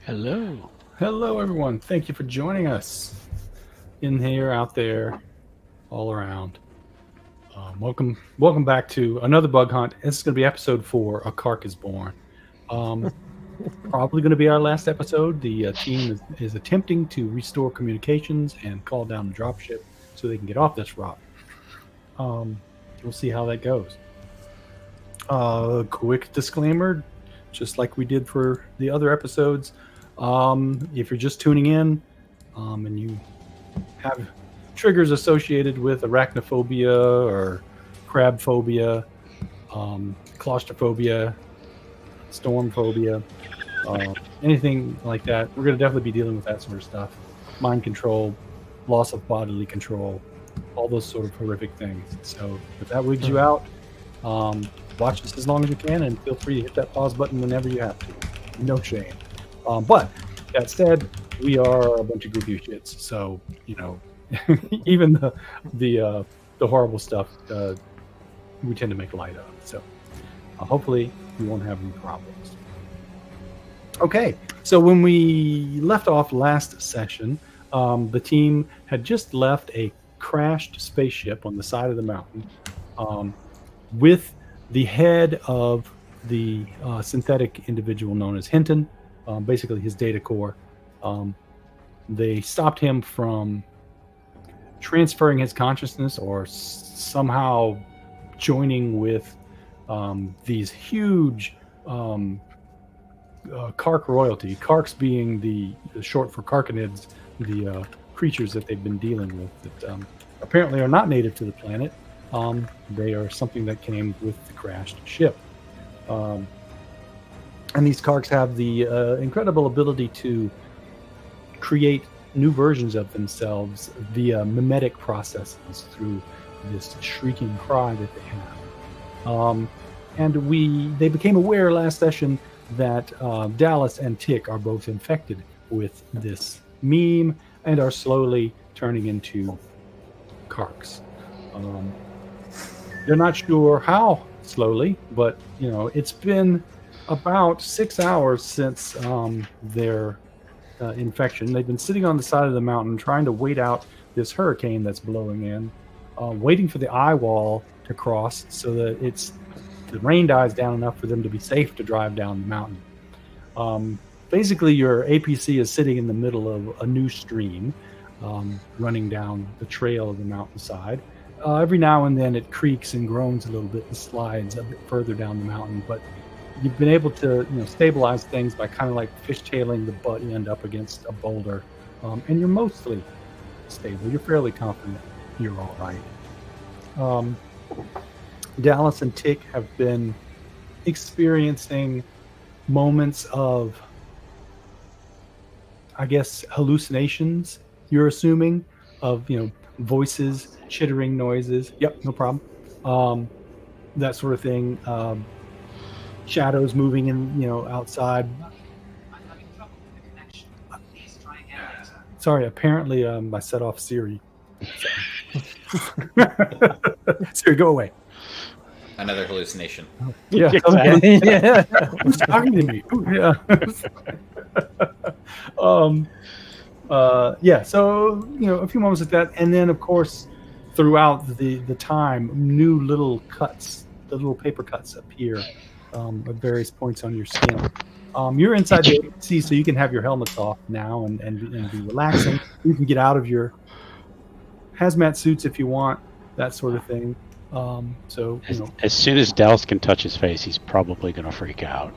Hello. Hello, everyone. Thank you for joining us. In here, out there, all around. Welcome back to another bug hunt. This is going to be episode 4 of Carc Is Born. Probably going to be our last episode. The team is attempting to restore communications and call down the dropship so they can get off this rock. We'll see how that goes. Quick disclaimer, just like we did for the other episodes. If you're just tuning in and you have triggers associated with arachnophobia or crab phobia, claustrophobia, storm phobia, anything like that, we're going to definitely be dealing with that sort of stuff. Mind control, loss of bodily control, all those sort of horrific things. So if that wigs you out, watch this as long as you can and feel free to hit that pause button whenever you have to. No shame. But that said, we are a bunch of goofy shits, so even the horrible stuff we tend to make light of. So hopefully we won't have any problems. Okay, so when we left off last session, the team had just left a crashed spaceship on the side of the mountain with the head of the synthetic individual known as Hinton. Basically his data core. They stopped him from transferring his consciousness or somehow joining with these huge Carc royalty. Carcs being the short for Carcinids, the creatures that they've been dealing with that apparently are not native to the planet. They are something that came with the crashed ship. And these Carcs have the incredible ability to create new versions of themselves via mimetic processes through this shrieking cry that they have. And they became aware last session that Dallas and Tick are both infected with this meme and are slowly turning into Carcs. They're not sure how slowly, but it's been about 6 hours since their infection. They've been sitting on the side of the mountain trying to wait out this hurricane that's blowing in, waiting for the eye wall to cross so that the rain dies down enough for them to be safe to drive down the mountain. Basically, your APC is sitting in the middle of a new stream running down the trail of the mountainside. Every now and then it creaks and groans a little bit and slides a bit further down the mountain, but you've been able to stabilize things by kind of like fishtailing the butt end up against a boulder, and you're mostly stable. You're fairly confident you're all right. Dallas and Tick have been experiencing moments of, I guess, hallucinations, you're assuming, of voices, chittering noises. Yep, no problem. That sort of thing. Shadows moving in, outside. I'm having trouble with the connection. Please try again later. Sorry, apparently I set off Siri. Siri, go away. Another hallucination. Yeah, Exactly. yeah. Who's talking to me? Ooh, yeah. Yeah. So a few moments like that, and then of course, throughout the time, new little cuts, the little paper cuts appear at various points on your skin. You're inside the AC, so you can have your helmets off now and be relaxing. You can get out of your hazmat suits if you want, that sort of thing. So As soon as Dallas can touch his face, he's probably going to freak out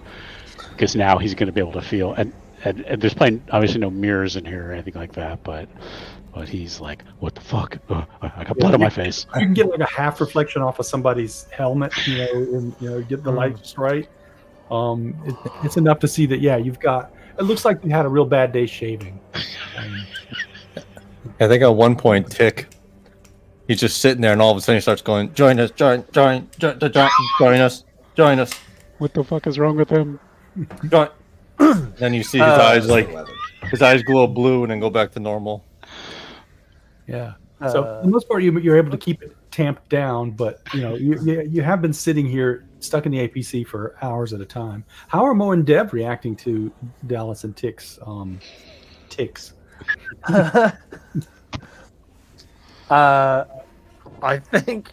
because now he's going to be able to feel. And there's obviously no mirrors in here or anything like that, but he's like, what the fuck? I got blood on my face. You can get like a half reflection off of somebody's helmet, and get the light just right. It's enough to see that you've got. It looks like you had a real bad day shaving. I think at one point, Tick, he's just sitting there, and all of a sudden he starts going, "Join us, join us." What the fuck is wrong with him? Join. Then you see his eyes glow blue and then go back to normal. Yeah. So for the most part, you're able to keep it tamped down, but you have been sitting here stuck in the APC for hours at a time. How are Mo and Deb reacting to Dallas and Tick's ticks? I think,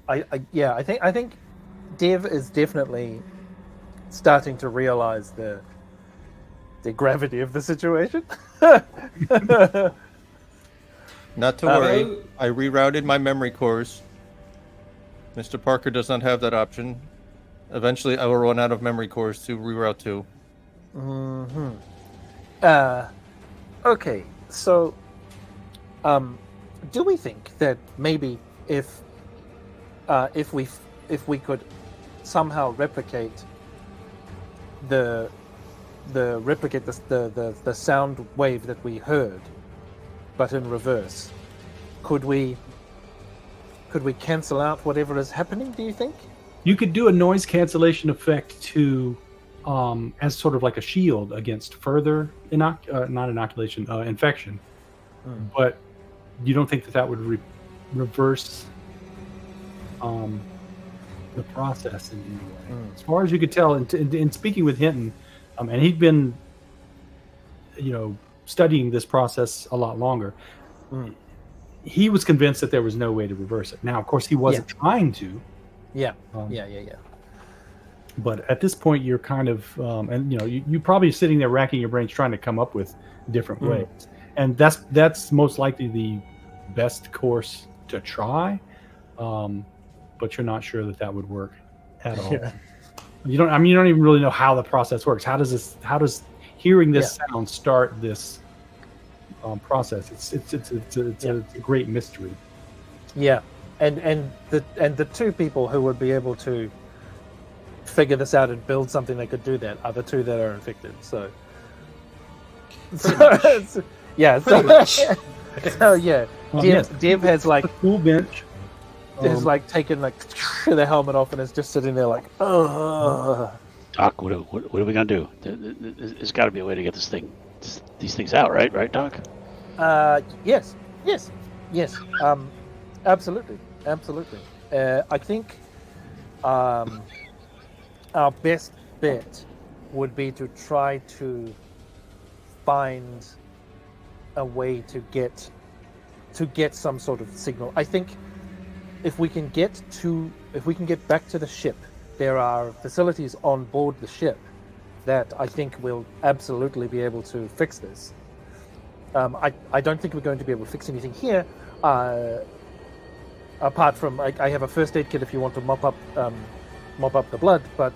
I think Dev is definitely starting to realize the gravity of the situation. Not to worry. I rerouted my memory cores. Mr. Parker does not have that option. Eventually, I will run out of memory cores to reroute to. Okay, so, do we think that maybe if we could somehow replicate the sound wave that we heard, but in reverse, could we cancel out whatever is happening? Do you think? You could do a noise cancellation effect to, as sort of like a shield against further infection. But you don't think that would reverse the process in any way? As far as you could tell, in speaking with Hinton, and he'd been, studying this process a lot longer. He was convinced that there was no way to reverse it. Now, of course, he wasn't trying to. Yeah. But at this point, you're kind of, and you're probably sitting there racking your brains trying to come up with different ways, and that's most likely the best course to try. But you're not sure that would work at all. Yeah. You don't even really know how the process works. How does hearing this sound start this process? It's a great mystery. Yeah, and the two people who would be able to figure this out and build something that could do that are the two that are infected. So Dev has like a cool bench. Is like taken like the helmet off and is just sitting there like, oh. Doc, what are we gonna do? There's got to be a way to get these things out, right? Right, Doc? Yes. Absolutely. I think our best bet would be to try to find a way to get some sort of signal. I think if we can get back to the ship, there are facilities on board the ship that I think will absolutely be able to fix this. I don't think we're going to be able to fix anything here, apart from I have a first aid kit if you want to mop up the blood. But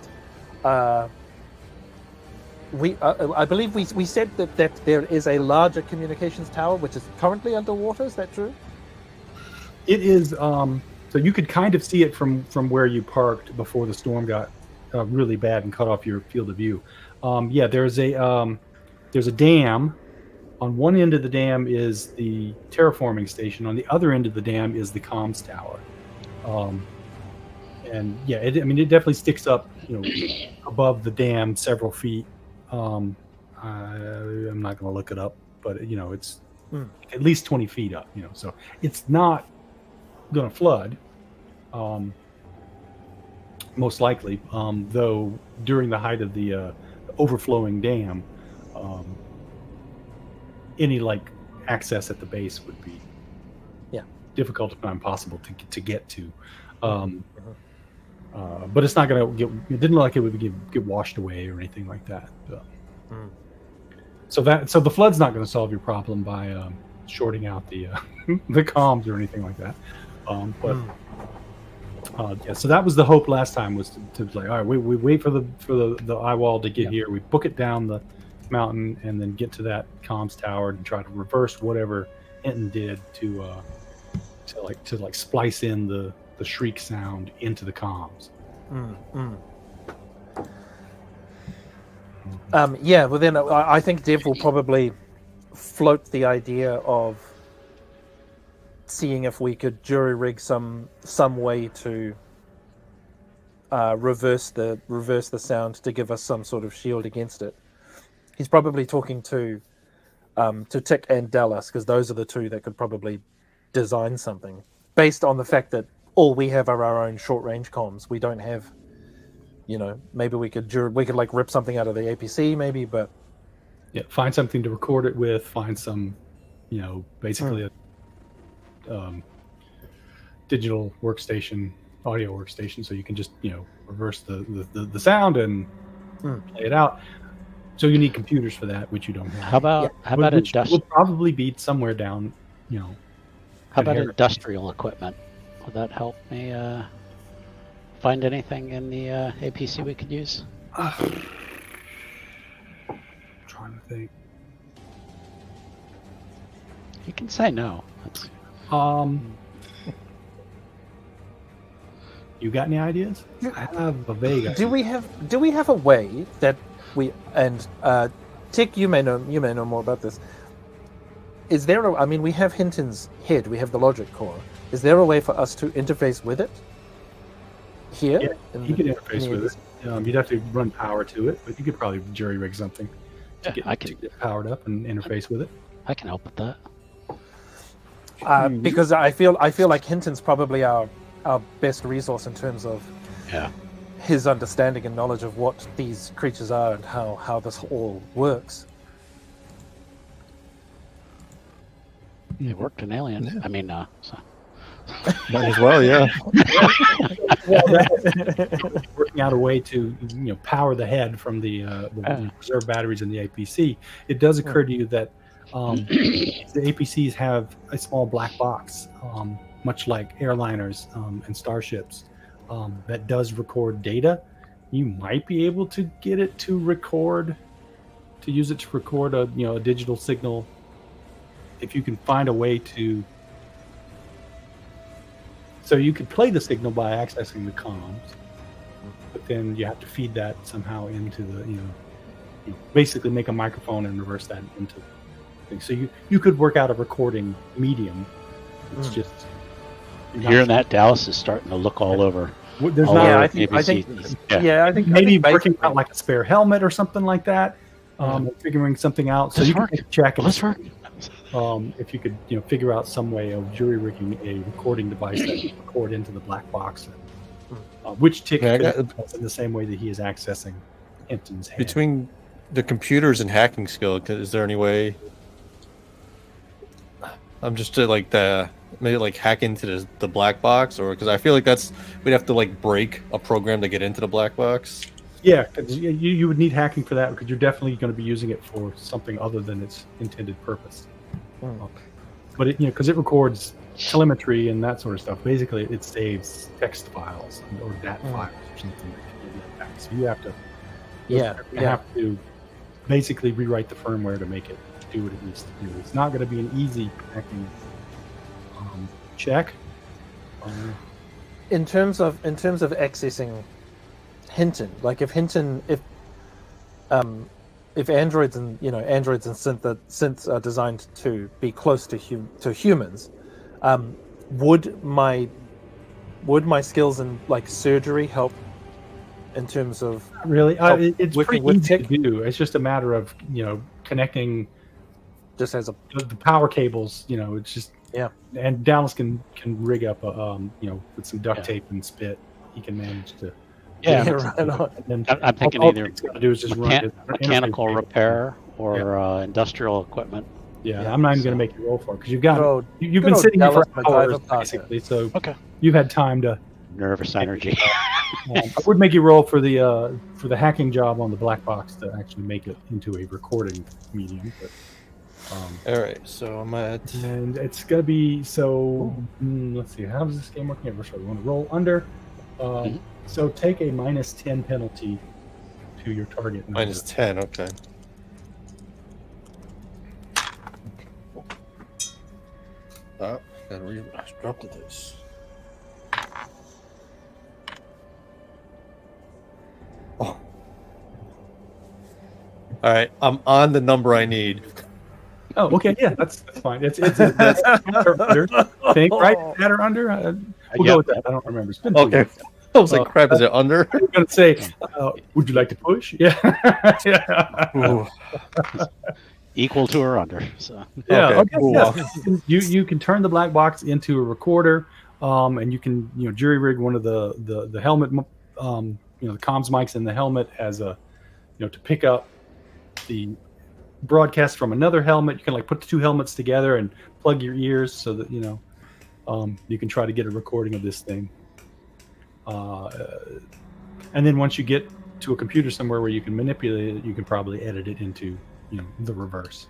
I believe we said that there is a larger communications tower which is currently underwater. Is that true? It is. So you could kind of see it from where you parked before the storm got really bad and cut off your field of view. There's a dam. On one end of the dam is the terraforming station. On the other end of the dam is the comms tower. It definitely sticks up, above the dam several feet. I'm not going to look it up, but it's at least 20 feet up. So it's not going to flood. Most likely, though during the height of the overflowing dam, any access at the base would be difficult, if not impossible, to get to. But it's not going to get. It didn't look like it would get washed away or anything like that. So the flood's not going to solve your problem by shorting out the the comms or anything like that. So that was the hope last time, was to all right, we wait for the eye wall to get here, we book it down the mountain, and then get to that comms tower and try to reverse whatever Hinton did to splice in the shriek sound into the comms. Well then I think Dev will probably float the idea of seeing if we could jury rig some way to reverse the sound to give us some sort of shield against it. He's probably talking to to Tick and Dallas, because those are the two that could probably design something based on the fact that all we have are our own short range comms. We don't have, maybe we could like rip something out of the APC, maybe, but Yeah, find something to record it with. Find some, basically a digital workstation, audio workstation, so you can just reverse the sound and play it out. So you need computers for that, which you don't have. How about Which will probably be somewhere down, how about industrial equipment? Would that help me find anything in the APC we could use? Trying to think. You can say no. That's... You got any ideas? I have a vague idea. do we have a way that we and Tick, you may know more about this. Is there we have Hinton's head, we have the logic core. Is there a way for us to interface with it here? Yeah, you can interface with it. You'd have to run power to it, but you could probably jury rig something to get it powered up and interface with it. I can help with that. Because I feel like Hinton's probably our best resource in terms of his understanding and knowledge of what these creatures are and how this all works. It worked in Alien. Yeah. I mean, so. Might as well, yeah. Working out a way to power the head from the reserve batteries in the APC. It does occur to you that the APCs have a small black box, much like airliners and starships, that does record data. You might be able to get it to use it to record a digital signal. If you can find a way to, so you could play the signal by accessing the comms, but then you have to feed that somehow into the basically make a microphone and reverse that into the thing. So you could work out a recording medium. It's just Hearing that, Dallas is starting to look all over. There's all not. over I think APC. Maybe working out like a spare helmet or something like that. Figuring something out. So you can check. Let's work. If you could, figure out some way of jury rigging a recording device that can record into the black box, which Tick in the same way that he is accessing Hinton's head. Between the computers and hacking skill, is there any way? I'm just to maybe hack into the black box, or because I feel like we'd have to break a program to get into the black box. Yeah, 'cause you would need hacking for that because you're definitely going to be using it for something other than its intended purpose. But because it records telemetry and that sort of stuff. Basically, it saves text files or DAT files or something like that. So you have to, have to basically rewrite the firmware to make it do what it needs to do. It's not going to be an easy hacking check. In terms of accessing Hinton, if androids and synths are designed to be close to humans, would my skills in surgery help in terms of really? It's working pretty easy Tick? to do. It's just a matter of connecting Just as a the power cables. It's just And Dallas can rig up with some duct tape and spit. He can manage to. I'm thinking all either it's got to do is just run mechanical interface. repair or industrial equipment. Yeah, I'm not even going to make you roll for it because you've got Good you've good been old sitting here for Dallas hours MacGyver basically, so Okay. you've had time to. Nervous energy. I would make you roll for the hacking job on the black box to actually make it into a recording medium. But, All right, so I'm at. and it's going to be let's see, how does this game work here? We want to roll under. So take a -10 penalty to your target. number. -10, okay. Oh, gotta drop this. Oh. All right, I'm on the number I need. Oh, okay, yeah, that's fine. It's that's under. Think right, that or under. We'll go with that. I don't remember. It's been 2 Okay. years. I was like, crap, is it under? I'm gonna say, would you like to push? Yeah. Yeah. Ooh. Equal to or under. So Yeah, Okay, cool. yeah. You can turn the black box into a recorder, and you can jury rig one of the helmet, the comms mics in the helmet as a to pick up the broadcast from another helmet. You can like put the two helmets together and plug your ears so that you can try to get a recording of this thing. And then once you get to a computer somewhere where you can manipulate it, you can probably edit it into the reverse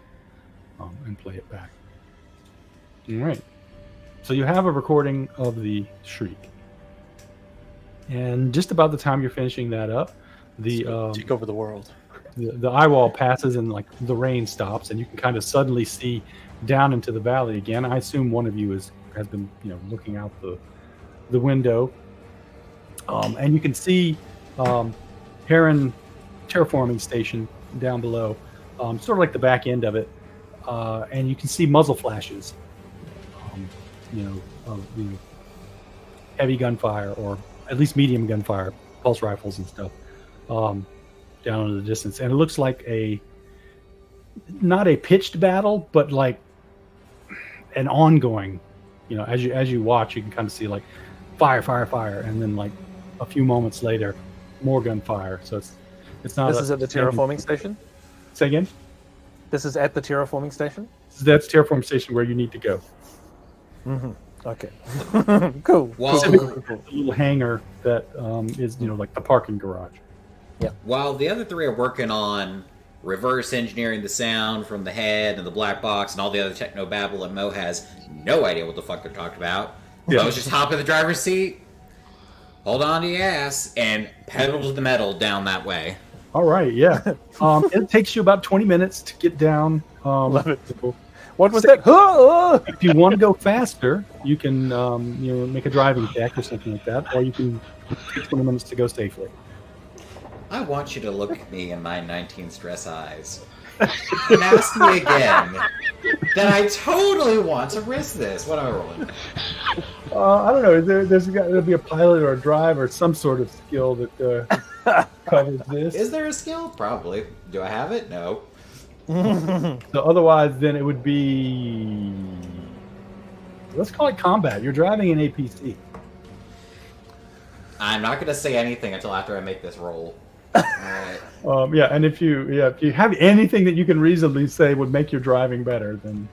and play it back. All right. So you have a recording of the shriek, and just about the time you're finishing that up, the Take over the world. the eye wall passes and like the rain stops, and you can kind of suddenly see down into the valley again. I assume one of you has been looking out the window, and you can see Heron terraforming station down below, sort of like the back end of it, and you can see muzzle flashes, of heavy gunfire or at least medium gunfire, pulse rifles and stuff, down in the distance. And it looks like not a pitched battle, but like an ongoing. As you watch, you can kind of see like fire, and then like a few moments later, more gunfire. So it's not. This is at the terraforming station. Say again. This is at the terraforming station. That's terraform station where you need to go. Mm-hmm. Okay. Cool. While, Specifically, the little hangar that is like the parking garage. while the other three are working on reverse engineering the sound from the head and the black box and all the other techno babble, and Mo has no idea what the fuck they're talking about. Yeah. Mo's just hop in the driver's seat, hold on to your ass, and pedal to the metal down that way. All right, yeah. It takes you about 20 minutes to get down. Love it. What was that? If you want to go faster, you can make a driving check or something like that, or you can take 20 minutes to go safely. I want you to look at me in my 19 stress eyes and ask me again that I totally want to risk this. What am I rolling? I don't know. There's got to be a pilot or a drive or some sort of skill that covers this. Is there a skill? Probably. Do I have it? No. So otherwise, then it would be, let's call it combat. You're driving an APC. I'm not going to say anything until after I make this roll. Alright. And if you have anything that you can reasonably say would make your driving better, then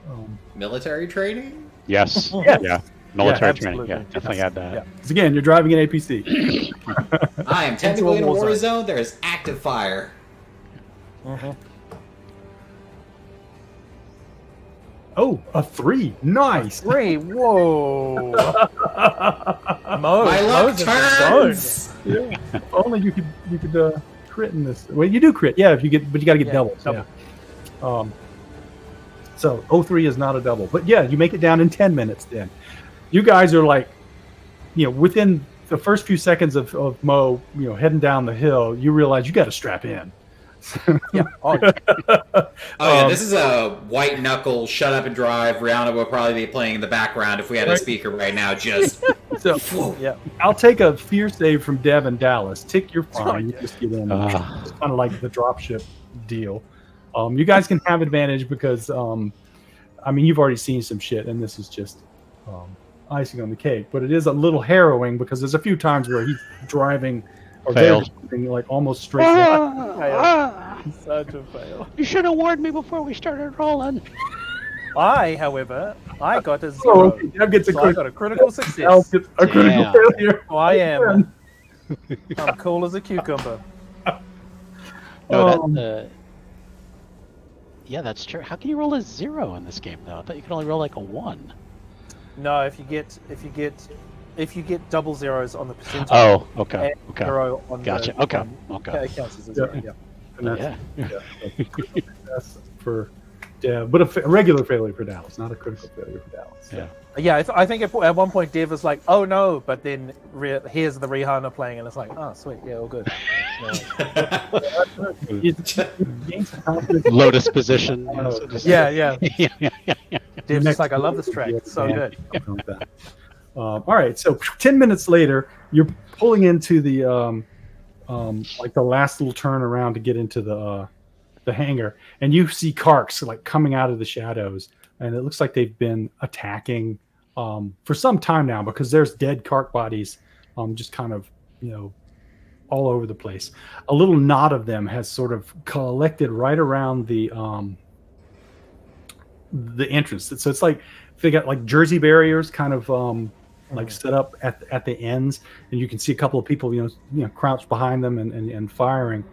Military training? yes, Yes. yeah, military Yeah, training. Yeah, absolutely. definitely had that. yeah. 'Cause again, you're driving an APC. I am technically in a war war zone. zone. There is active fire. Oh, a 3. Nice. 3. Whoa. Mo, My luck Mo's in the turns! Yeah. If only you could crit in this. Well, you do crit, yeah. But you got to get doubles. double. Yeah. So 03 is not a double, but yeah, you make it down in 10 minutes. Then you guys are like, within the first few seconds of Mo, heading down the hill, you realize you got to strap in. Yeah. Oh, yeah. Oh yeah, this is a white knuckle, shut up and drive. Rihanna will probably be playing in the background if we had a Right. speaker right now. Just So Yeah. I'll take a fear save from Dev and Dallas. Tick, you're fine. You just get in. Ah. It's kind of like the dropship deal. You guys can have advantage because, you've already seen some shit, and this is just icing on the cake. But it is a little harrowing because there's a few times where he's driving or they're Failed. driving, like almost straight. line. Such a fail. You should have warned me before we started rolling. However, I got a 0. Oh, okay. Dev gets a So I got a critical Al success. gets a critical Damn. failure. So I am. I'm cool as a cucumber. No, Um, yeah, that's true. How can you roll a 0 in this game, though? I thought you could only roll like a 1. No, if you get double zeros on the percentile. Oh, okay, and okay. 0 on Gotcha. the, Okay, on- okay. It counts as a 0. Yeah. Yeah. And that's, Yeah. that's for Dev, but a regular failure for Dallas, not a critical failure for Dallas. Yeah. Yeah, I think at one point Dev was like, "Oh no!" But then here's the Rihanna playing, and it's like, "Oh sweet, yeah, all good." You gain some confidence. Lotus position. you know, so just- Yeah, yeah. yeah. Dev's Next- just like, "I love this track. It's so Yeah. good." Something like that. All right, so 10 minutes later, you're pulling into the like the last little turn around to get into the the hangar, and you see Carcs like coming out of the shadows, and it looks like they've been attacking for some time now because there's dead Carc bodies just kind of all over the place. A little knot of them has sort of collected right around the entrance. So it's like they got like Jersey barriers kind of like set up at the ends, and you can see a couple of people crouched behind them and firing.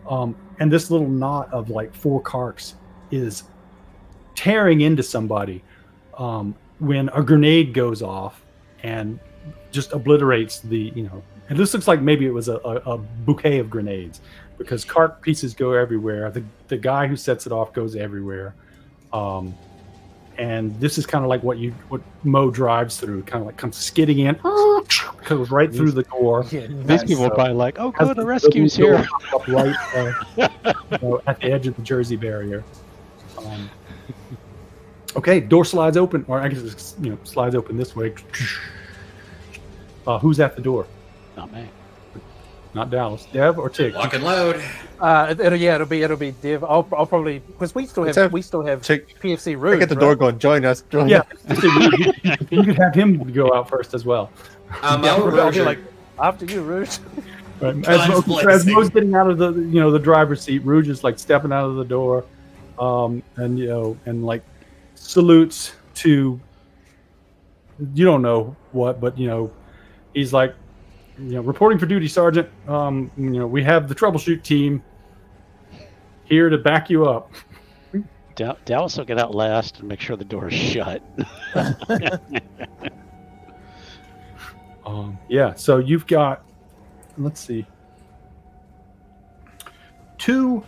And this little knot of like 4 Carcs is tearing into somebody when a grenade goes off and just obliterates and this looks like maybe it was a bouquet of grenades because Carc pieces go everywhere. The guy who sets it off goes everywhere. And this is kind of like what Mo drives through, kind of like comes skidding in, goes right through the door. Yeah, These people are probably like, "Oh, good, the rescue's here." Right at the edge of the Jersey barrier. Okay, door slides open, or I guess it's, slides open this way. Who's at the door? Not me. Not Dallas. Dev or Tig? Lock and load. It'll be Div. I'll probably because we still have PFC Rouge. Look at the door going. Join us. Yeah, you could have him go out first as well. I'll be like after you, Rouge. Right. As Mo's getting out of the driver's seat, Rouge is like stepping out of the door, and like salutes to you don't know what, but he's like. Reporting for duty, Sergeant. We have the troubleshoot team here to back you up. Dallas will get out last and make sure the door is shut. Yeah, so you've got, let's see, 2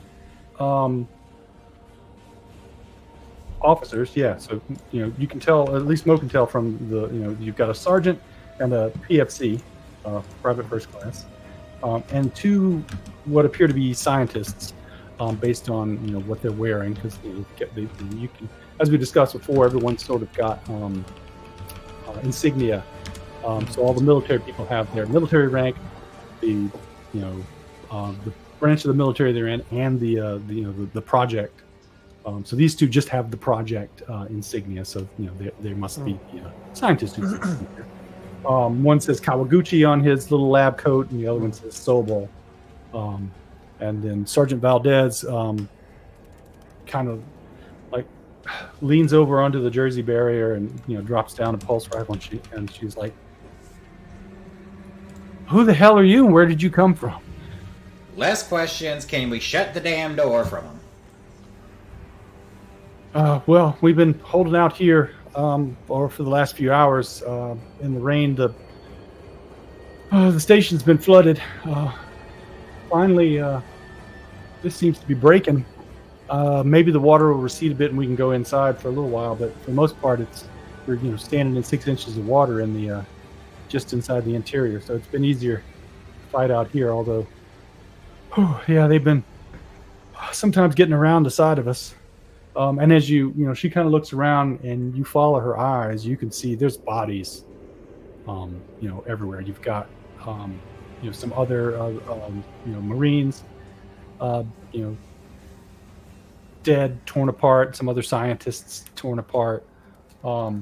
officers. Yeah, so you can tell, at least Mo can tell from the you've got a sergeant and a PFC. Private first class, and 2 what appear to be scientists, based on what they're wearing, because you can, as we discussed before, everyone's sort of got insignia. So all the military people have their military rank, the branch of the military they're in, and the project. So these 2 just have the project insignia. So they must be scientists. One says Kawaguchi on his little lab coat, and the other one says Sobol. And then Sergeant Valdez kind of like leans over onto the Jersey barrier and drops down a pulse rifle, and she's like, "Who the hell are you? And where did you come from?" Less questions. Can we shut the damn door from them? Well, we've been holding out here. Or for the last few hours in the rain, the station's been flooded. Finally, this seems to be breaking. Maybe the water will recede a bit and we can go inside for a little while, but for the most part, we're standing in 6 inches of water in the just inside the interior. So it's been easier to fight out here. Although, they've been sometimes getting around the side of us. And as she kind of looks around and you follow her eyes, you can see there's bodies, everywhere. You've got, some other, Marines, dead, torn apart. Some other scientists torn apart. Up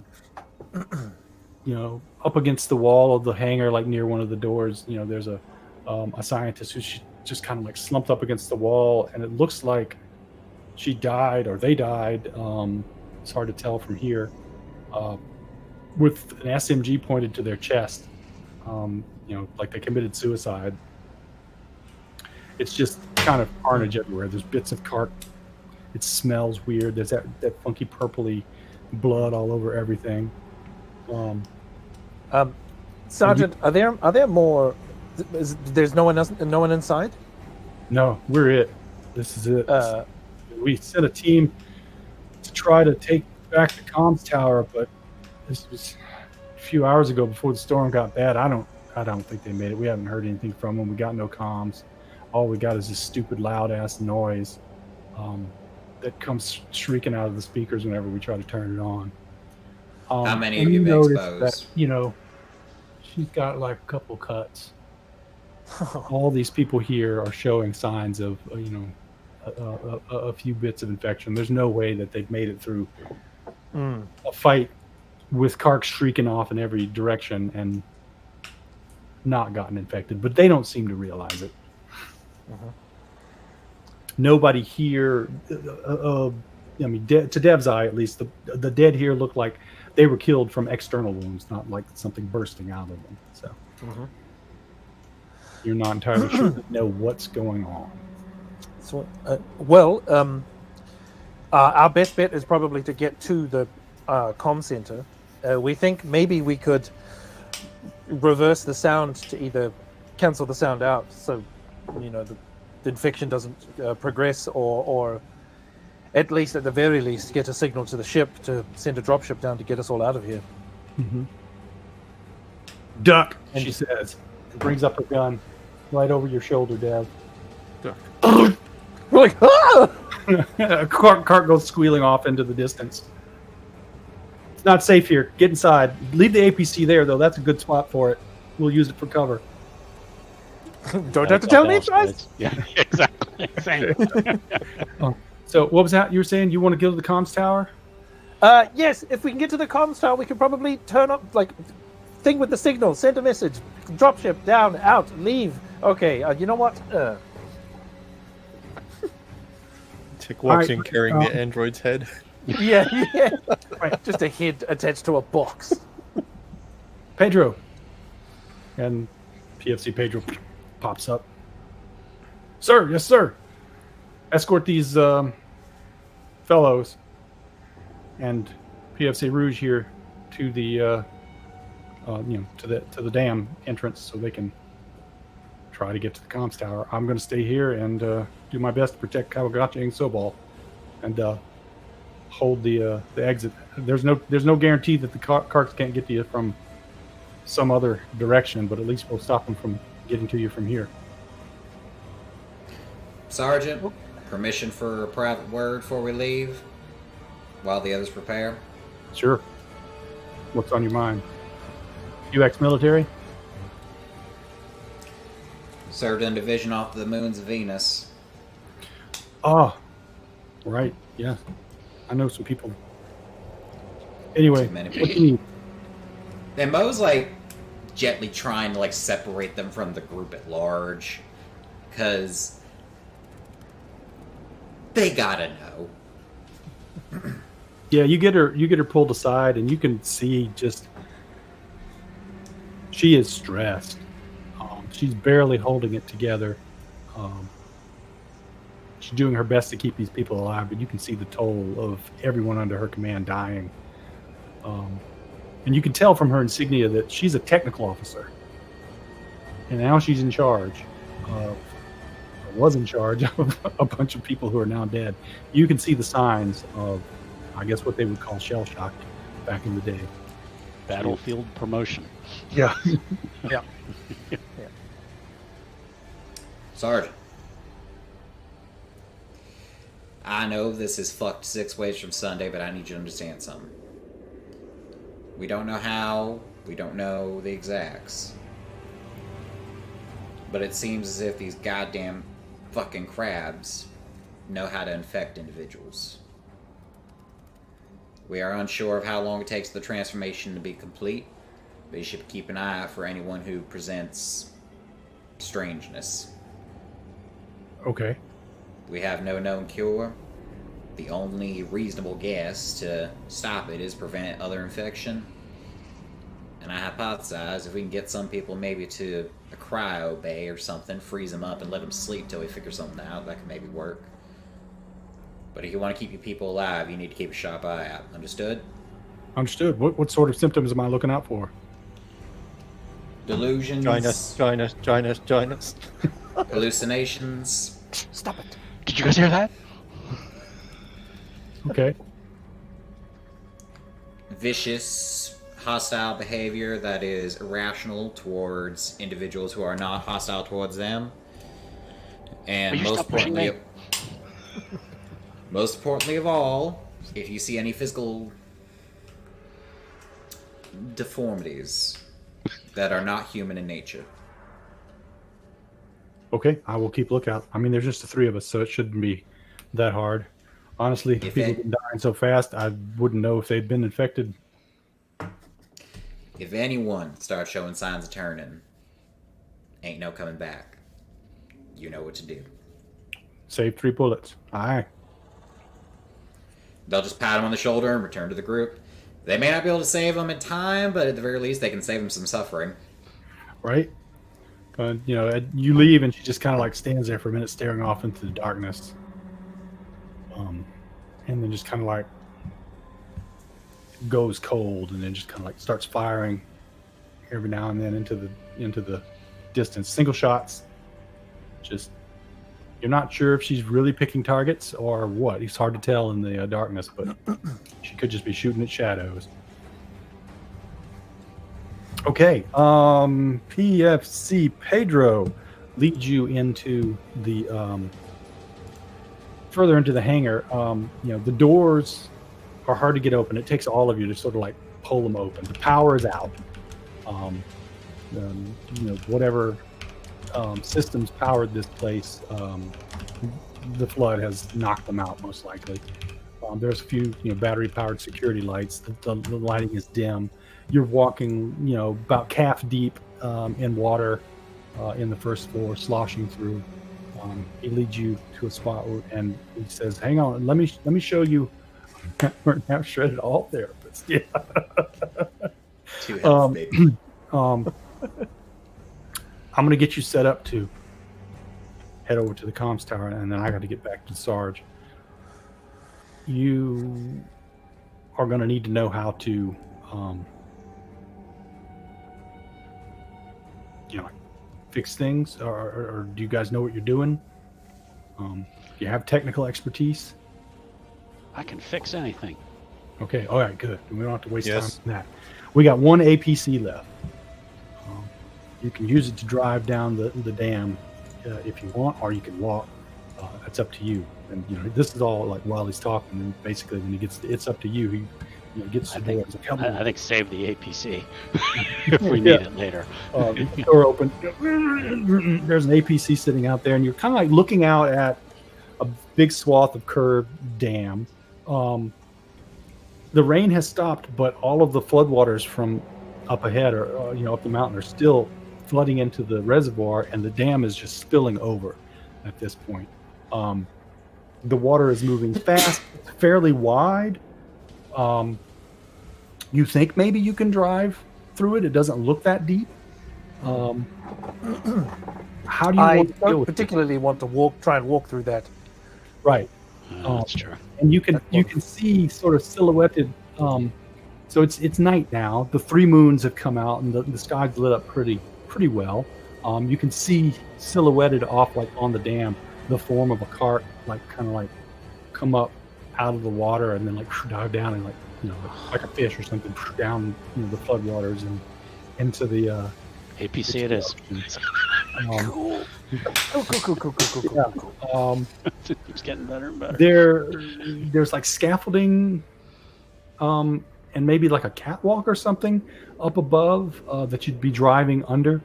against the wall of the hangar, like near one of the doors, there's a scientist who's just kind of like slumped up against the wall, and it looks like she died or they died. It's hard to tell from here. With an SMG pointed to their chest, like they committed suicide. It's just kind of carnage everywhere. There's bits of Carc. It smells weird. There's that funky purpley blood all over everything. Sergeant, are there more? There's no one inside. No, we're it. This is it. We sent a team to try to take back the comms tower, but this was a few hours ago before the storm got bad. I don't think they made it. We haven't heard anything from them. We got no comms. All we got is this stupid loud ass noise that comes shrieking out of the speakers whenever we try to turn it on. How many of you been exposed? That, she's got like a couple cuts. All these people here are showing signs of a few bits of infection. There's no way that they've made it through Mm. a fight with Carc shrieking off in every direction and not gotten infected, but they don't seem to realize it. Mhm. Nobody here, I mean, to Dev's eye at least, the dead here look like they were killed from external wounds, not like something bursting out of them. So Mhm. you're not entirely sure to know what's going on. So, well, our best bet is probably to get to the comm center. We think maybe we could reverse the sound to either cancel the sound out, so the infection doesn't progress, or at least, at the very least, get a signal to the ship to send a dropship down to get us all out of here. Duck, And- she says, and brings up her gun right over your shoulder, Dev. We're like, ah! Carc goes squealing off into the distance. It's not safe here. Get inside. Leave the APC there, though. That's a good spot for it. We'll use it for cover. Don't have to tell me twice. Yeah, exactly. Same. So, what was that you were saying? You want to go to the comms tower? Yes, if we can get to the comms tower, we can probably turn up, thing with the signal, send a message, dropship, down, out, leave. Okay, you know what? Tick walks Alright, in carrying the android's head. Yeah. Right. Just a head attached to a box. Pedro. And PFC Pedro pops up. Sir, yes, sir. Escort these fellows and PFC Rouge here to the to the dam entrance so they can try to get to the comms tower. I'm going to stay here and do my best to protect Kawagachi and Sobal and hold the exit. There's no guarantee that the Carcs can't get to you from some other direction, but at least we'll stop them from getting to you from here. Sergeant, permission for a private word before we leave, while the others prepare. Sure. What's on your mind? You ex-military? Served in a division off the moons of Venus. Oh, right. Yeah, I know some people. Anyway, Too many what do you need? And Mo's gently trying to separate them from the group at large, because they gotta know. Yeah, you get her pulled aside, and you can see just she is stressed. She's barely holding it together. She's doing her best to keep these people alive, but you can see the toll of everyone under her command dying. And you can tell from her insignia that she's a technical officer, and now she's in charge of, or was in charge of a bunch of people who are now dead. You can see the signs of, I guess, what they would call shell shock back in the day. Battlefield promotion. Yeah. Yeah. Sergeant, I know this is fucked 6 ways from Sunday, but I need you to understand something. We don't know how, we don't know the exacts. But it seems as if these goddamn fucking crabs know how to infect individuals. We are unsure of how long it takes the transformation to be complete, but you should keep an eye out for anyone who presents strangeness. Okay. We have no known cure. The only reasonable guess to stop it is prevent other infection. And I hypothesize if we can get some people maybe to a cryo bay or something, freeze them up and let them sleep till we figure something out, that could maybe work. But if you want to keep your people alive, you need to keep a sharp eye out. Understood? Understood. What sort of symptoms am I looking out for? Delusions. Join us. Hallucinations. Stop it. Did you guys hear that? Okay. Vicious, hostile behavior that is irrational towards individuals who are not hostile towards them. And Will you stop pushing me? Most importantly of all, if you see any physical deformities that are not human in nature. Okay, I will keep lookout. I mean, there's just the three of us, so it shouldn't be that hard. Honestly, If people it- have been dying so fast, I wouldn't know if they'd been infected. If anyone starts showing signs of turning, ain't no coming back. You know what to do. Save 3 bullets. Aye. They'll just pat him on the shoulder and return to the group. They may not be able to save him in time, but at the very least, they can save him some suffering. Right? You know, you leave and she just kind of like stands there for a minute staring off into the darkness. And then just kind of like goes cold and then just kind of like starts firing every now and then into the distance. Single shots. Just, you're not sure if she's really picking targets or what. It's hard to tell in the darkness, but she could just be shooting at shadows. Okay, PFC Pedro leads you into the further into the hangar. You know, the doors are hard to get open. It takes all of you to sort of like pull them open. The power is out. You know, whatever systems powered this place, the flood has knocked them out most likely. There's a few, you know, battery-powered security lights. The lighting is dim. You're walking, you know, about calf deep in water in the first floor, sloshing through. He leads you to a spot and he says, "Hang on, let me show you." We're now shredded all therapists. Yeah. 2 health, baby. I'm gonna get you set up to head over to the comms tower, and then I got to get back to Sarge. You are gonna need to know how to, you know, fix things, or do you guys know what you're doing? Do you have technical expertise? I can fix anything. Okay, all right, good. We don't have to waste time Yes. on that. We got 1 APC left. You can use it to drive down the dam if you want, or you can walk. It's up to you. And you know, this is all like while he's talking. And basically, when he gets, it's up to you. He, you know, gets to the door. He's like, "Help me." I think save the APC if we Yeah. need it later. The door open. There's an APC sitting out there, and you're kind of like looking out at a big swath of curved dam. The rain has stopped, but all of the floodwaters from up ahead or you know, up the mountain are still flooding into the reservoir, and the dam is just spilling over at this point. The water is moving fast, it's fairly wide. You think maybe you can drive through it? It doesn't look that deep. How do you I want to deal don't with it? particularly want to try and walk through that. Right. That's true. And you can see sort of silhouetted. So it's night now. The 3 moons have come out, and the sky's lit up pretty well. You can see silhouetted off like on the dam the form of a cart, like kind of like come up out of the water and then like dive down and like, you know, like a fish or something down, you know, the floodwaters and into the APC it is. Cool. Yeah. It's getting better and better. There's like scaffolding and maybe like a catwalk or something up above that you'd be driving under.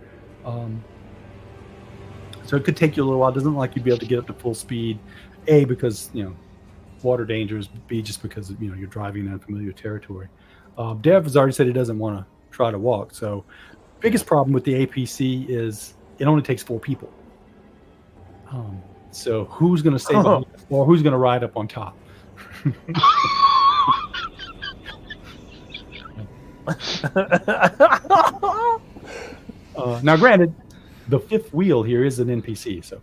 So it could take you a little while. It doesn't look like you'd be able to get up to full speed. A, because, you know, water dangers. B, just because, you know, you're driving in unfamiliar territory. Dev has already said he doesn't want to try to walk. So biggest problem with the APC is it only takes 4 people. So who's going to stay behind, or who's going to ride up on top? Now, granted, the 5th wheel here is an NPC, so.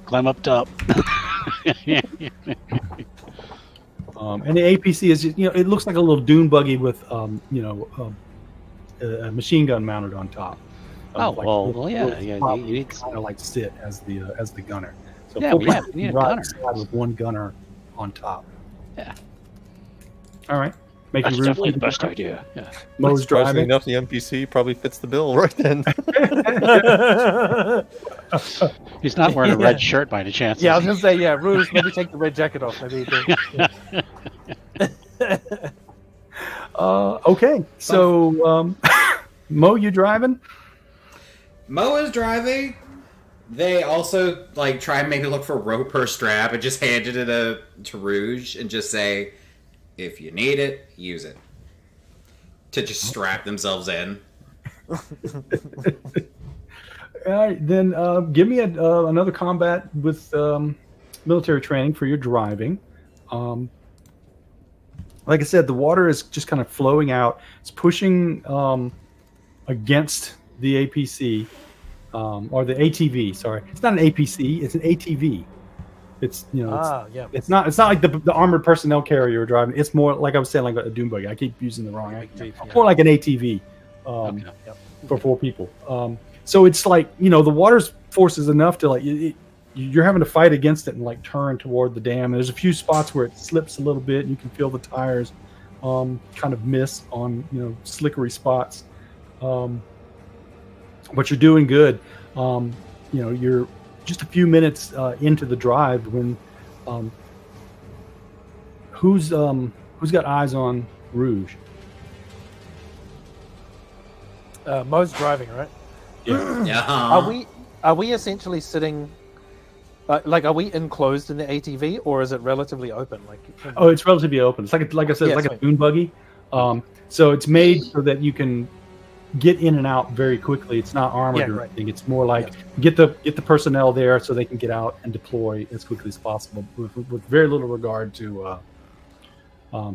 Climb up top. And the APC is, you know, it looks like a little dune buggy with, you know, a machine gun mounted on top. Oh, Like well, yeah, you need kind of like sit as the gunner. So Yeah, 4 we people need a ride gunner. side with 1 gunner on top. Yeah. All right. Making That's room definitely for the best idea. Yeah. Mo's Surprisingly driving. enough, the NPC probably fits the bill right then. He's not wearing a red shirt by any chance. Yeah, I is was he? gonna say, yeah, Rouge, maybe take the red jacket off. Maybe. Okay. So, Mo, you driving? Mo is driving. They also like try and maybe look for rope or strap and just handed it to Rouge and just say, if you need it, use it. To just strap themselves in. All right, then give me another combat with military training for your driving. Like I said, the water is just kind of flowing out. It's pushing against the APC or the ATV. Sorry, it's not an APC. It's an ATV. It's it's not like the armored personnel carrier you're driving. It's more like I was saying, like a dune buggy. I keep using the wrong. More like an ATV for 4 people. So it's like the water's force is enough to like you're having to fight against it and like turn toward the dam. And there's a few spots where it slips a little bit. And you can feel the tires kind of miss on slickery spots. But you're doing good. You're just a few minutes into the drive when who's got eyes on Rouge? Mo's driving, right? Yeah. Are we essentially sitting? Are we enclosed in the ATV, or is it relatively open? Oh, it's relatively open. It's like I said, it's like a dune buggy. So it's made so that you can get in and out very quickly. It's not armored or anything. It's more like get the personnel there so they can get out and deploy as quickly as possible with very little regard to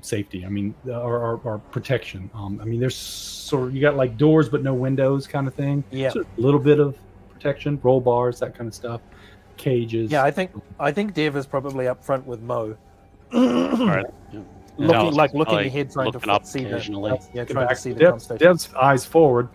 safety. I mean, or protection. I mean, there's sort of you got like doors but no windows kind of thing. Yeah, so a little bit of protection, roll bars, that kind of stuff. Cages. Yeah, I think Dev is probably up front with Mo. All right. Looking ahead, trying to see occasionally. trying to see the conversation. Dev's eyes forward.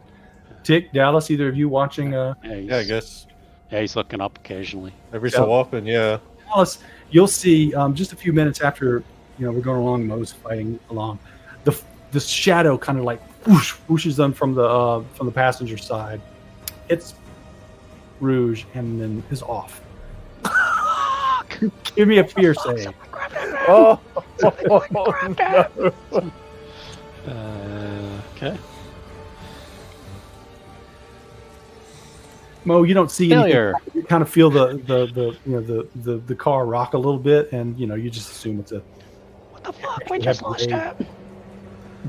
Tick, Dallas, either of you watching? Yeah, I guess. Yeah, he's looking up occasionally. Every so often, yeah. Dallas, you'll see just a few minutes after we're going along. Mo's fighting along. The shadow kind of like whooshes them from the passenger side. It's Rouge and then is off. Give me a fear save. Oh, no. Okay. Mo, you don't see Failure. anything. You kind of feel the car rock a little bit, and you just assume it's a. What the fuck? We just lost him.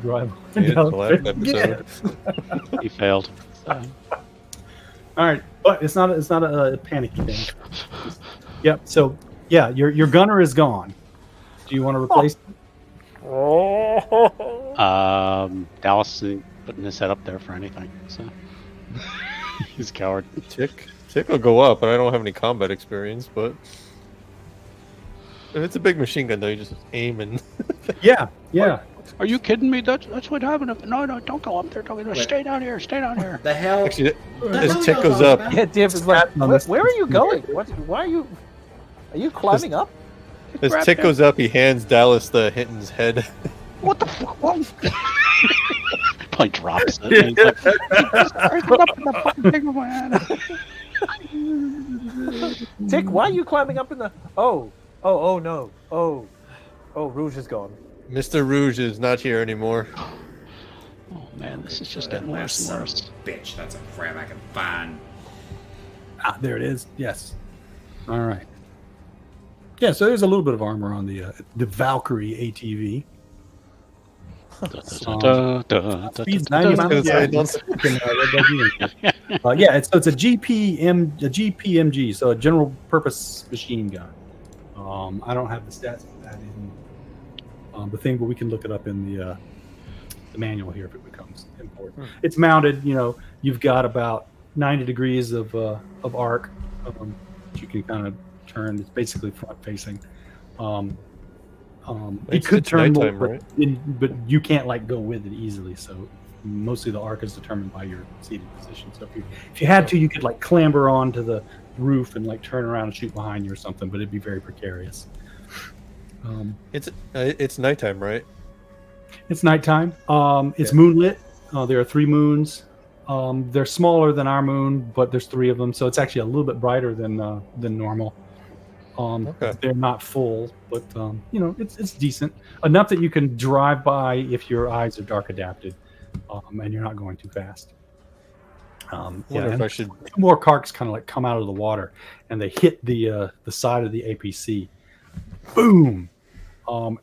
Drive. It's the last episode. Yeah. He failed. All right, but it's not a panicky thing. Yep. So yeah, your gunner is gone. Do you want to replace? Dallas isn't putting his head up there for anything. So he's a coward. Tick will go up, but I don't have any combat experience. But if it's a big machine gun, though, you just aim and. Yeah. Are you kidding me? That's what happened. No, don't go up there. Don't stay down here. Stay down here. The hell? Actually, as Tick goes up, yeah, Dev is like, where are you going? Why are you? Are you climbing up? as Tick goes up, he hands Dallas the Hinton's head. What the fuck? Probably drops it. And he's like, "Put up in the fucking thing with my hand." Tick, why are you climbing up in the? Oh no. Oh, Rouge is gone. Mr. Rouge is not here anymore. Oh man, this is just That getting last worse son and of worse. a bitch. That's a frame I can find. There it is. Yes. All right. Yeah. So there's a little bit of armor on the Valkyrie ATV. Speed's 90 miles yeah, it's a GPMG, so a general purpose machine gun. I don't have the stats for that in the thing, but we can look it up in the manual here if it becomes important. It's mounted. You've got about 90 degrees of arc that you can kind of turn. It's basically front facing. It could turn more, right? but you can't go with it easily. So mostly the arc is determined by your seated position. So if you had to, you could clamber onto the roof and turn around and shoot behind you or something, but it'd be very precarious. It's nighttime, right? It's nighttime. It's moonlit. There are 3 moons. They're smaller than our moon, but there's 3 of them, so it's actually a little bit brighter than normal. Okay. They're not full, but it's decent enough that you can drive by if your eyes are dark adapted, and you're not going too fast. Wonder if and I should. two more carcs kind of like come out of the water, and they hit the side of the APC. Boom!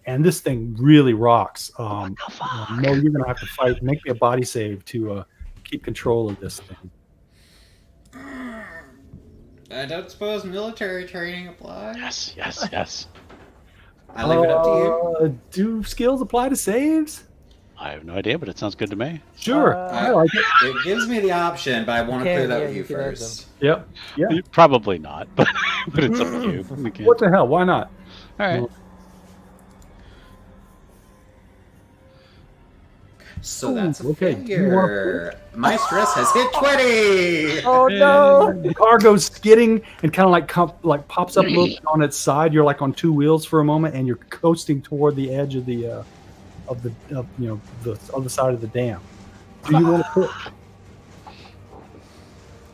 And this thing really rocks. What the fuck? No, you're gonna have to fight. Make me a body save to keep control of this thing. I don't suppose military training applies. Yes, yes, yes. I leave it up to you. Do skills apply to saves? I have no idea, but it sounds good to me. Sure. I like it. It gives me the option, but I want to You clear can, that yeah, with you you can add first. Yep. Yeah. Probably not, but it's up to you. We can. What the hell? Why not? All right. So that's a okay. failure. My stress has hit 20. Oh no! The car goes skidding and kind of like pops up a little bit on its side. You're like on two wheels for a moment, and you're coasting toward the edge of the other side of the dam. Do you want to push?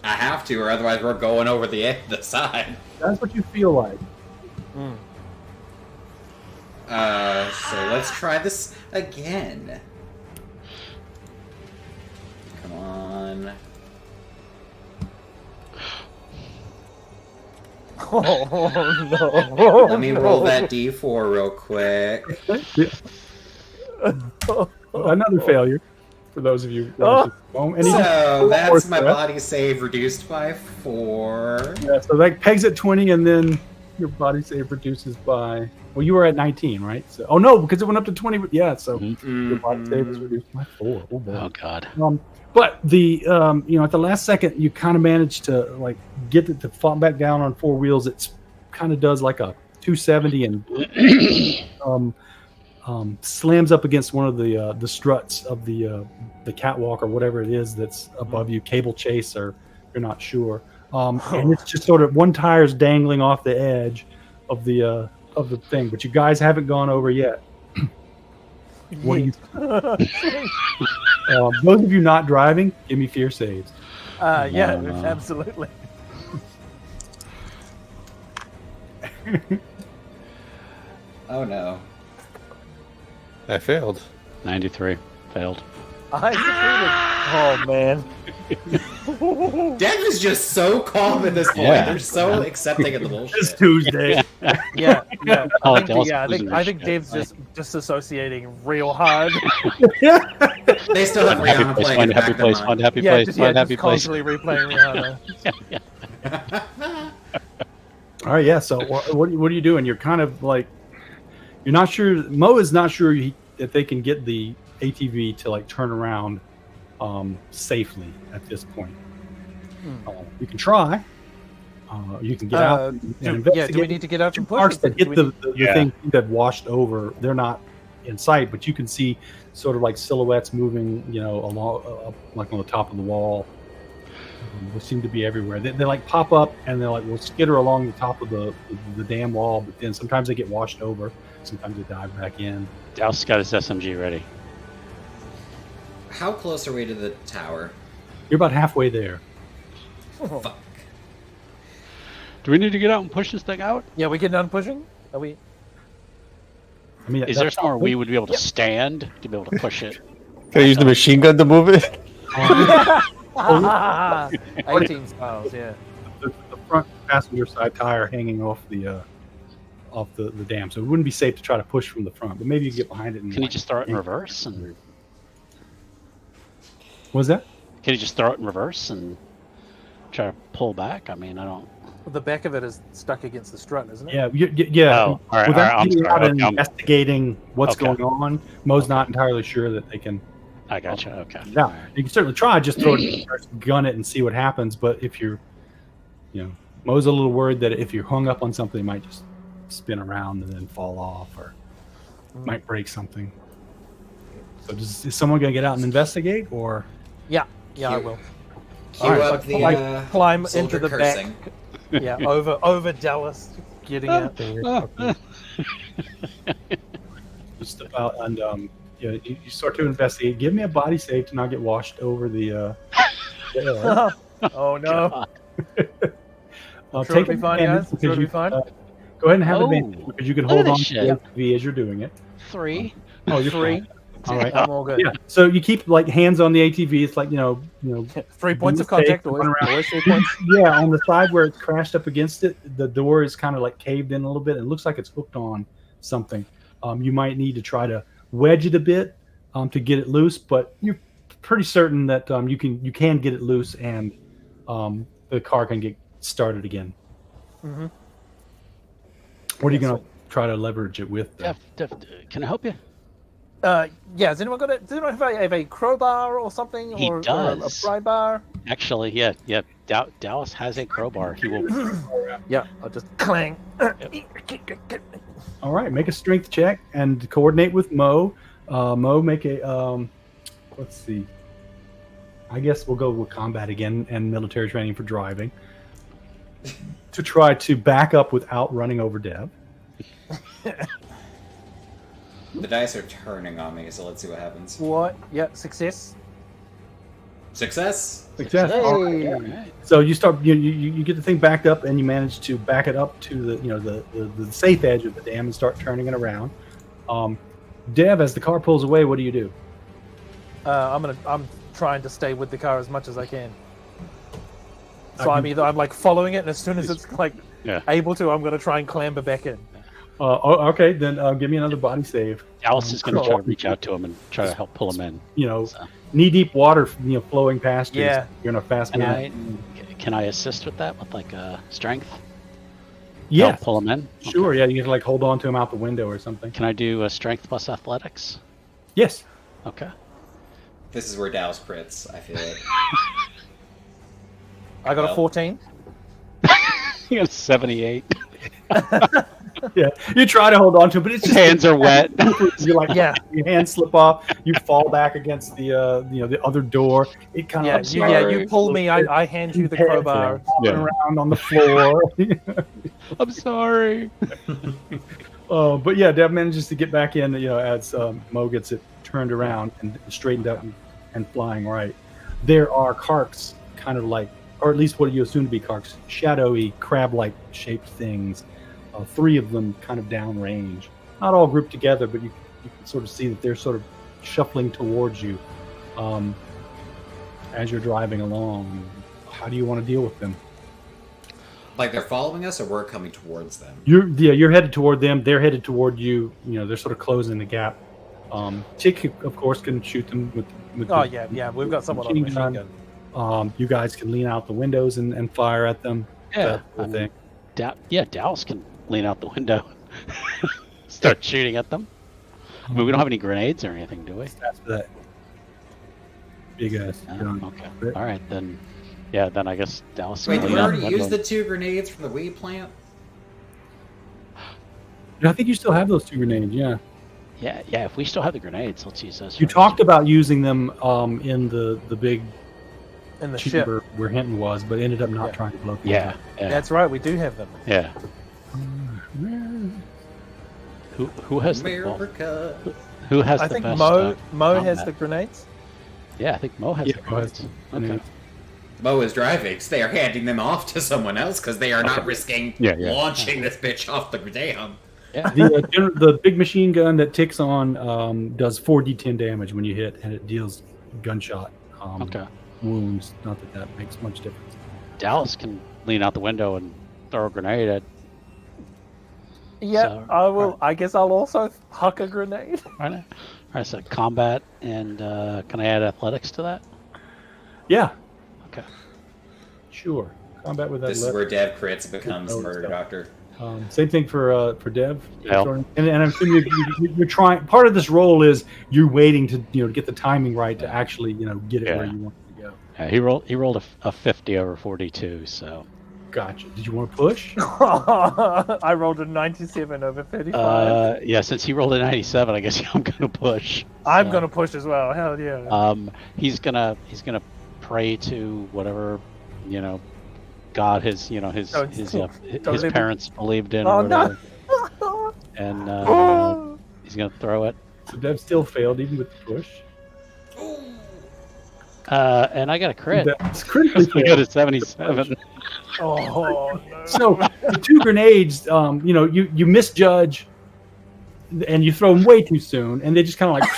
I have to, or otherwise we're going over the side. That's what you feel like. So let's try this again. Come on. Oh no! Let me roll that d4 real quick. Another failure for those of you. Oh. So that's my body save reduced by 4. Yeah, so that pegs at 20, and then your body save reduces by. Well, you were at 19, right? So, oh no, because it went up to 20. Yeah, so your body save is reduced by 4. Oh, boy. Oh God. But the at the last second, you kind of managed to like get it to fall back down on four wheels. It's kind of does like a 270 and slams up against one of the struts of the catwalk or whatever it is that's above you, cable chase, or you're not sure. And it's just sort of one tire's dangling off the edge of the thing, but you guys haven't gone over yet. What do you? Those of you not driving, give me fear saves. Yeah, No. absolutely. Oh no. I failed. 93 failed. I succeeded. Oh man. Dev is just so calm at this point. Yeah. They're so accepting of the bullshit. It's Tuesday. Yeah. Oh, I think, Dallas yeah, losing I their think shit. Dave's just disassociating real hard. They still have Find a happy Rihanna place, playing find in a the happy back place, of find a their happy place, just, find a just happy place. constantly replaying Rihanna. All right, yeah. So what are you doing? You're kind of like you're not sure. Mo is not sure that they can get the ATV to like turn around safely at this point. You can try. You can get out. And do we investigate. need to get out and push? Parts that Do hit we- the thing that washed over, they're not in sight, but you can see sort of like silhouettes moving, along, like on the top of the wall. They seem to be everywhere. They like pop up and they're like will skitter along the top of the dam wall, but then sometimes they get washed over. Sometimes they dive back in. Dallas got his SMG ready. How close are we to the tower? You're about halfway there. Fuck. Do we need to get out and push this thing out? Yeah, we get done pushing? Are we? I mean, Is there somewhere we would be able to stand to be able to push it? Can I use the machine gun to move it? 18 styles, yeah. the front passenger side tire hanging off the dam, so it wouldn't be safe to try to push from the front. But maybe you can get behind it. And Can you just throw it in reverse? And Was that? can you just throw it in reverse and try to pull back? I mean, I don't. The back of it is stuck against the strut, isn't it? Yeah, yeah. Oh, all right, Without I'm getting sorry. out and Okay, investigating what's Okay. going on, Mo's not entirely sure that they can. I gotcha. Okay. Yeah, you can certainly try. Just throw it, gun it, and see what happens. But if you're, Mo's a little worried that if you're hung up on something, it might just spin around and then fall off, or might break something. So, is someone gonna get out and investigate, or? Yeah, I will. Cue Alright, up the like climb soldier into the cursing. back. Yeah, over Dallas, getting out there. Okay. Just about, and you start to investigate. Give me a body save to not get washed over the. Oh no! Sure Take it'll be fine, advantage guys. Sure it'll be you, fine. go ahead and have Oh, advantage because you can look at hold on this to shit. the ATV as you're doing it. 3. Oh, you're Three. fine. All right. I'm all good. Yeah. So you keep like hands on the ATV. It's like you know. 3 points of mistake, contact. run Always, around. always 3 points. Yeah, on the side where it's crashed up against it, the door is kind of like caved in a little bit. It looks like it's hooked on something. You might need to try to wedge it a bit to get it loose, but you're pretty certain that you can get it loose and the car can get started again. Mm-hmm. What are you going to try to leverage it with? Though? Def, can I help you? Yeah, does anyone have a crowbar or something? He or does. a pry bar? Actually, yeah. Dallas has a crowbar. He will. Yeah, I'll just clang. All right, make a strength check and coordinate with Mo. Mo, make a let's see. I guess we'll go with combat again and military training for driving to try to back up without running over Dev. The dice are turning on me, so let's see what happens. What? Yeah, success. Success. Success. Hey. All right. So you start. You get the thing backed up, and you manage to back it up to the safe edge of the dam and start turning it around. Dev, as the car pulls away, what do you do? I'm trying to stay with the car as much as I can. So I I'm can- I'm like following it, and as soon as it's like Yeah. able to, I'm gonna try and clamber back in. Okay, then give me another body save. Dallas is going to try to reach out to him and try to help pull him in. You know, So, knee deep water, flowing past you. Yeah. You're in a fast can I assist with that with like strength? Yeah, Help pull him in. sure. Okay. Yeah, you can like hold on to him out the window or something. Can I do a strength plus athletics? Yes. Okay. This is where Dallas crits, I feel like. I got a Well. 14. You got 78. Yeah, you try to hold on to him, but it's His just hands are wet. you're like, Yeah. your hands slip off. You fall back against the the other door. It kind Yeah, of you pull me. I hand you the crowbar. hopping around on the floor. I'm sorry. But yeah, Dev manages to get back in. As Mo gets it turned around and straightened up and flying right. There are carcs, kind of like, or at least what you assume to be carcs, shadowy, crab-like shaped things. 3 of them kind of downrange, not all grouped together, but you can sort of see that they're sort of shuffling towards you as you're driving along. How do you want to deal with them? Like they're following us, or we're coming towards them? You're headed toward them. They're headed toward you. They're sort of closing the gap. Tick, of course, can shoot them with Oh the yeah, we've got someone on a machine gun. You guys can lean out the windows and fire at them. Yeah. That thing. Dallas can lean out the window. Start shooting at them. I mean, we don't have any grenades or anything, do we? That's that. Big ass. gun. Okay. All right, then. Yeah, then I guess Dallas Wait, can did we lean out already the use window. the 2 grenades from the weed plant? I think you still have those 2 grenades. Yeah. Yeah. If we still have the grenades, let's use those. You first. talked about using them in the big in the ship. chamber where Hinton was, but ended up not Yeah. trying to blow things Yeah. up. Yeah. That's right, we do have them. Yeah. Who has the ball? America. Who has I the think best? Mo has combat? the grenades. Yeah, I think Mo has Yeah, the Mo has grenades. the Okay. grenades. Mo is driving, so they are handing them off to someone else because they are not risking Yeah. launching this bitch off the dam. Yeah. The big machine gun that ticks on does 4d10 damage when you hit, and it deals gunshot Okay. wounds. Not that makes much difference. Dallas can lean out the window and throw a grenade at. Yeah, So- I will. I guess I'll also huck a grenade. All right. So combat and can I add athletics to that? Yeah, Okay. sure. Combat with that. This is left. where Dev crits becomes Oh, Murder stuff. Doctor. Same thing for Dev. Yeah. And I'm assuming you're trying. Part of this role is you're waiting to get the timing right to actually get it where Yeah. you want it to go. Yeah, he rolled a 50 over 42. So Gotcha. Did you want to push? I rolled a 97 over 35. yeah, since he rolled a 97, I guess I'm gonna push. I'm So, gonna push as well. Hell yeah. He's gonna pray to whatever God his Don't his leave it. parents believed in Oh, or no. whatever, and he's gonna throw it. So Dev still failed even with the push. And I got a crit. That's critically I got failed. a 77. Oh no. So the 2 grenades, you misjudge and you throw them way too soon, and they just kind of like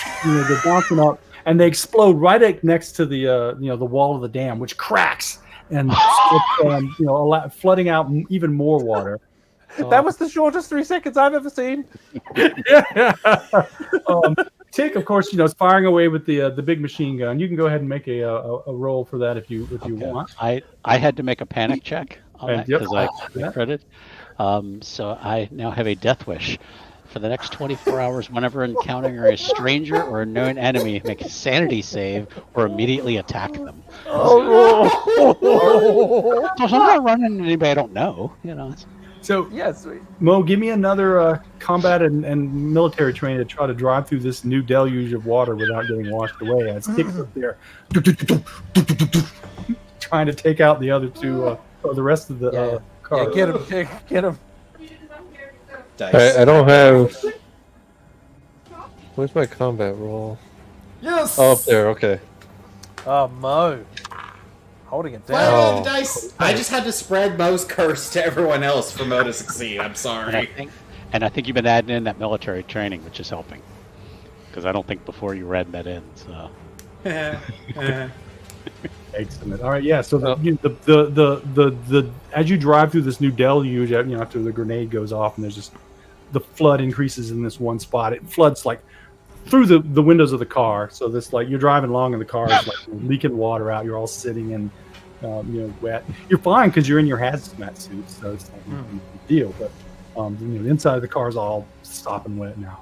they're bouncing up, and they explode right next to the the wall of the dam, which cracks and flooding out even more water. That was the shortest 3 seconds I've ever seen. Tick, of course, is firing away with the big machine gun. You can go ahead and make a roll for that if you want. I had to make a panic check on that Yep. because I got credit. So I now have a death wish. For the next 24 hours, whenever encountering a stranger or a known enemy, make a sanity save or immediately attack them. So I'm not running into anybody I don't know. So Yes. Mo, give me another combat and military training to try to drive through this new deluge of water without getting washed away. As Tick's up there, trying to take out the other two, or the rest of the car. Get him. Get him. Dice. I don't have. Where's my combat roll? Yes. Oh, up there. Okay. Oh, Mo. Holding it Fire down. all the dice. I just had to spread Mo's curse to everyone else for Mo to succeed. I'm And I sorry. think you've been adding in that military training, which is helping. Because I don't think before you read that in. So Excellent. All right, yeah. So the as you drive through this new deluge, after the grenade goes off, and there's just the flood increases in this one spot. It floods like through the windows of the car. So this you're driving along and the car is like leaking water out. You're all sitting in wet. You're fine because you're in your hazmat suit, so it's not a big deal. But the inside of the car is all sopping wet now.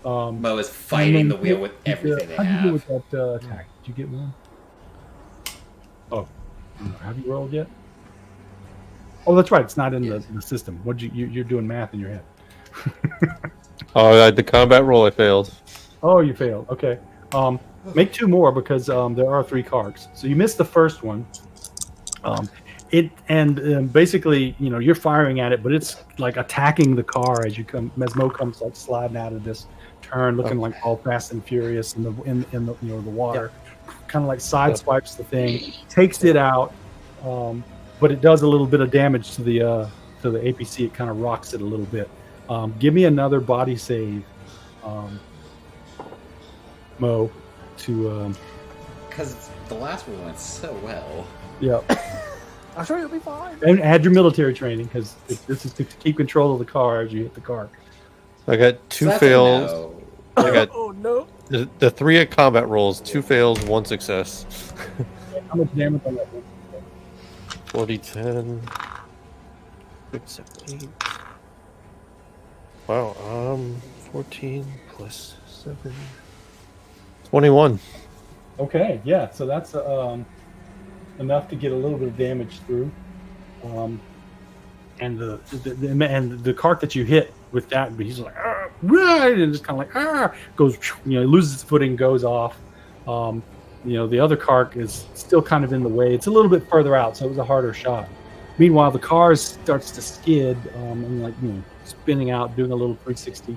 Mo is fighting the wheel with everything they How did you do have. with that attack? Did you get one? Oh, have you rolled yet? Oh, that's right. It's not in the system. You're doing math in your head. Oh, the combat roll I failed. Oh, you failed. Okay. Make 2 more because there are 3 carcs. So you missed the first one. Basically, you're firing at it, but it's like attacking the car as Mo comes like sliding out of this turn, looking like all fast and furious in the water. Kind of like sideswipes the thing, takes it out, but it does a little bit of damage to the APC. It kind of rocks it a little bit. Give me another body save, Mo, to Because the last one went so well. yeah, I'm sure you'll be fine. and add your military training because this is to keep control of the car as you hit the car. I got 2 So that's a fails. no. I got Oh no. the 3 at combat rolls, 2 fails, 1 success. How much damage on that one? 40, 10, 6, 7, 8. Wow, 14 plus 7. 21. Okay, yeah. So that's enough to get a little bit of damage through, and the cart that you hit with that, he's like, right, and just kind of like goes, loses its footing, goes off. The other cart is still kind of in the way. It's a little bit further out, so it was a harder shot. Meanwhile, the car starts to skid, and spinning out, doing a little 360.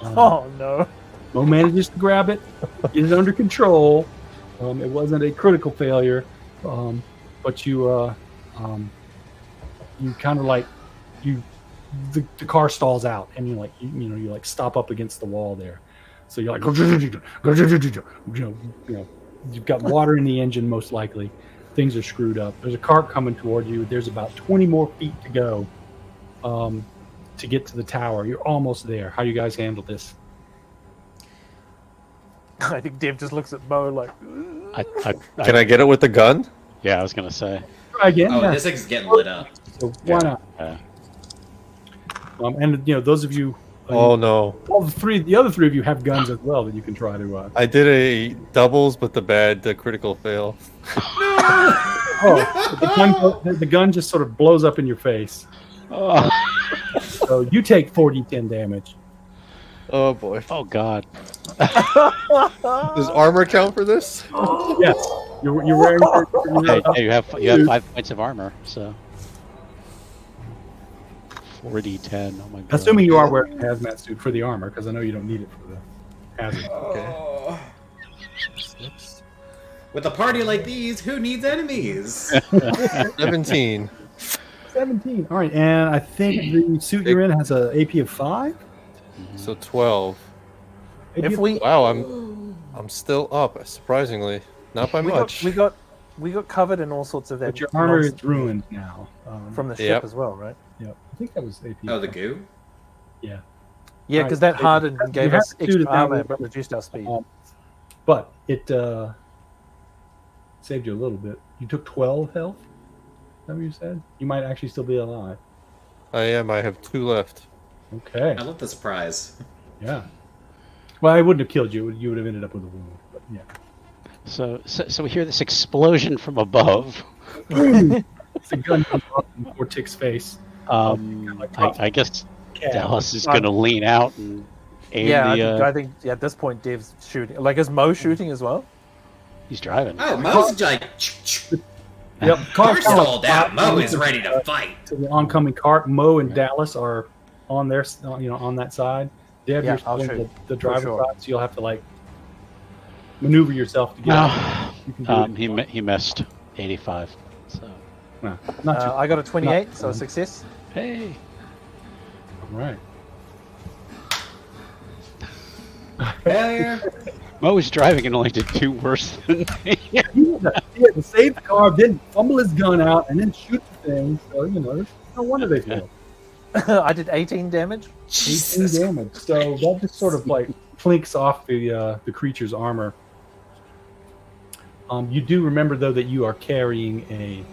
Oh no. Mo manages to grab it, get it under control. It wasn't a critical failure, but you kind of like the car stalls out, and you stop up against the wall there. So you're like, you've got water in the engine most likely. Things are screwed up. There's a cart coming toward you. There's about 20 more feet to go to get to the tower. You're almost there. How you guys handle this? I think Dave just looks at Mo like. Can I get it with the gun? Yeah, I was gonna say. Try again. Oh, yeah. this thing's getting lit up. So why not? And those of you. Oh no! All the other 3 of you have guns as well that you can try to. I did a doubles, but the critical fail. The gun just sort of blows up in your face. Oh, So you take 40-10 damage. Oh boy! oh God. Does armor count for this? Yes, you're wearing. Hey, you have 5 points of armor, so 40-10. Oh my God. Assuming you are wearing a hazmat suit for the armor, because I know you don't need it for the hazard. Oh. With a party like these, who needs enemies? 17. 17. All right, and I think the suit you're in has an AP of 5. So 12. If we Wow, I'm still up, surprisingly. Not by much. we got covered in all sorts of that. But your armor nonsense is ruined now. from the ship Yep. as well, right? Yeah, I think that was AP. Oh, the goo? Yeah. Yeah, Right, because that so hardened you and gave have us to shoot it extra down armor with- but reduced our speed. But it saved you a little bit. You took 12 health? Is that what you said? You might actually still be alive. I am. I have 2 left. Okay. I love the surprise. Yeah. Well, I wouldn't have killed you. You would have ended up with a wound. But yeah. So we hear this explosion from above. It's a gun comes up in Vortic's face. I guess Cab. Dallas is going to lean out and aim Yeah, the. I think at this point Dave's shooting. Like, is Mo shooting as well? He's driving. Oh, Mo's like, Yep. Car's stalled out. Mo is ready to fight. To the oncoming cart, Mo and Dallas are on their, on that side. Deb, Yeah, you're I'll still in shoot, the driver's sure. side, so you'll have to like maneuver yourself to get. No, You can do it. he missed 85. So No, not too. I got a 28, not- so a success. hey, All right. Failure. Mo was driving and only did 2 worse than me. He had to save the car, then fumble his gun out, and then shoot the thing. So there's no wonder they failed. I did 18 damage. 18 damage. So that just sort of like flinks off the creature's armor. You do remember though that you are carrying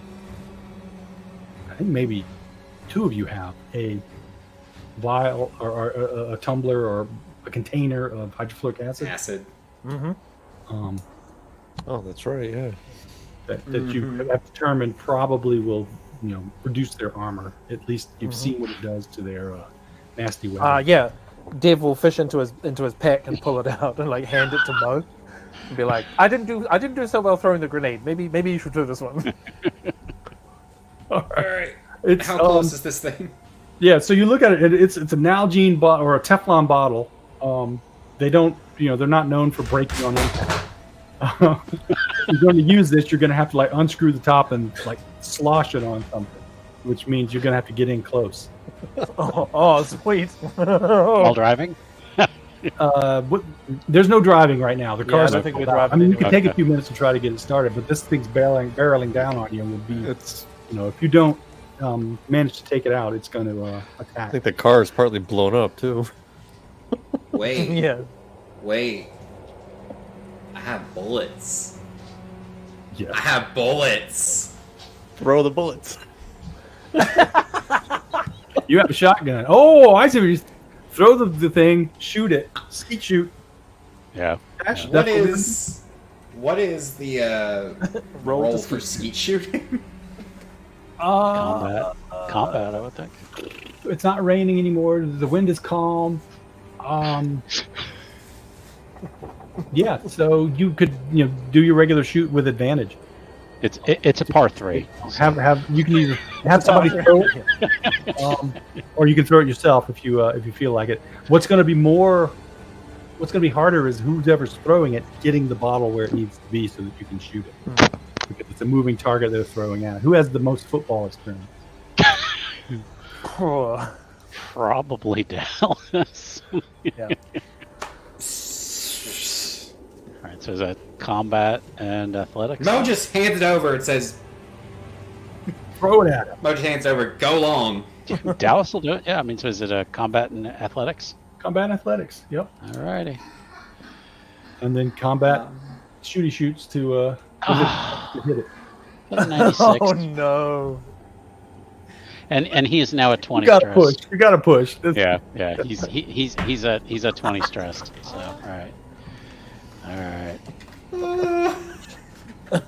I think maybe 2 of you have a vial or a tumbler or a container of hydrofluoric acid Acid. Mm-hmm. Oh, that's right. Yeah. that you have determined probably will reduce their armor. At least you've seen what it does to their nasty weapon. Yeah. Dev will fish into his pack and pull it out and like hand it to Mo. And be like, I didn't do so well throwing the grenade. Maybe you should do this one. All right. Alright. It's, How close is this thing? Yeah, so you look at it, and it's a Nalgene bottle or a Teflon bottle. They don't, they're not known for breaking on impact. If you're going to use this, you're going to have to like unscrew the top and like slosh it on something, which means you're going to have to get in close. oh, sweet. While driving. There's no driving right now. The Yeah, car's I don't think we're out. driving I mean, you anyway. can take a Okay. few minutes to try to get it started, but this thing's barreling down on you and would be, It's. if you don't manage to take it out, it's going to I attack. think the car is partly blown up too. Wait. Yeah. Wait. I have bullets. Yeah. I have bullets. Throw the bullets. You have a shotgun. Oh, I see what you throw the thing, shoot it, sneak shoot. Yeah. Dash. What That's is the Roll roll to for skeet. skeet shooting? Combat, I would think. It's not raining anymore. The wind is calm. Yeah, so you could do your regular shoot with advantage. It's a par 3. Have you can either have somebody throw it, or you can throw it yourself if you feel like it. What's going to be harder is whoever's throwing it getting the bottle where it needs to be so that you can shoot it. Because it's a moving target they're throwing at. Who has the most football experience? Oh, Probably Dallas. yeah. All right, so is that combat and athletics? Mo just hands it over and says, Throw it at him. Mo just hands it over, go long. Dallas will do it. Yeah, I mean, so is it a combat and athletics? Combat athletics. Yep. All righty. And then combat shooty shoots to hit it. 96. Oh no. And he is now at 20 You gotta stressed. push. You gotta push. Yeah. He's at 20 stressed. So all right.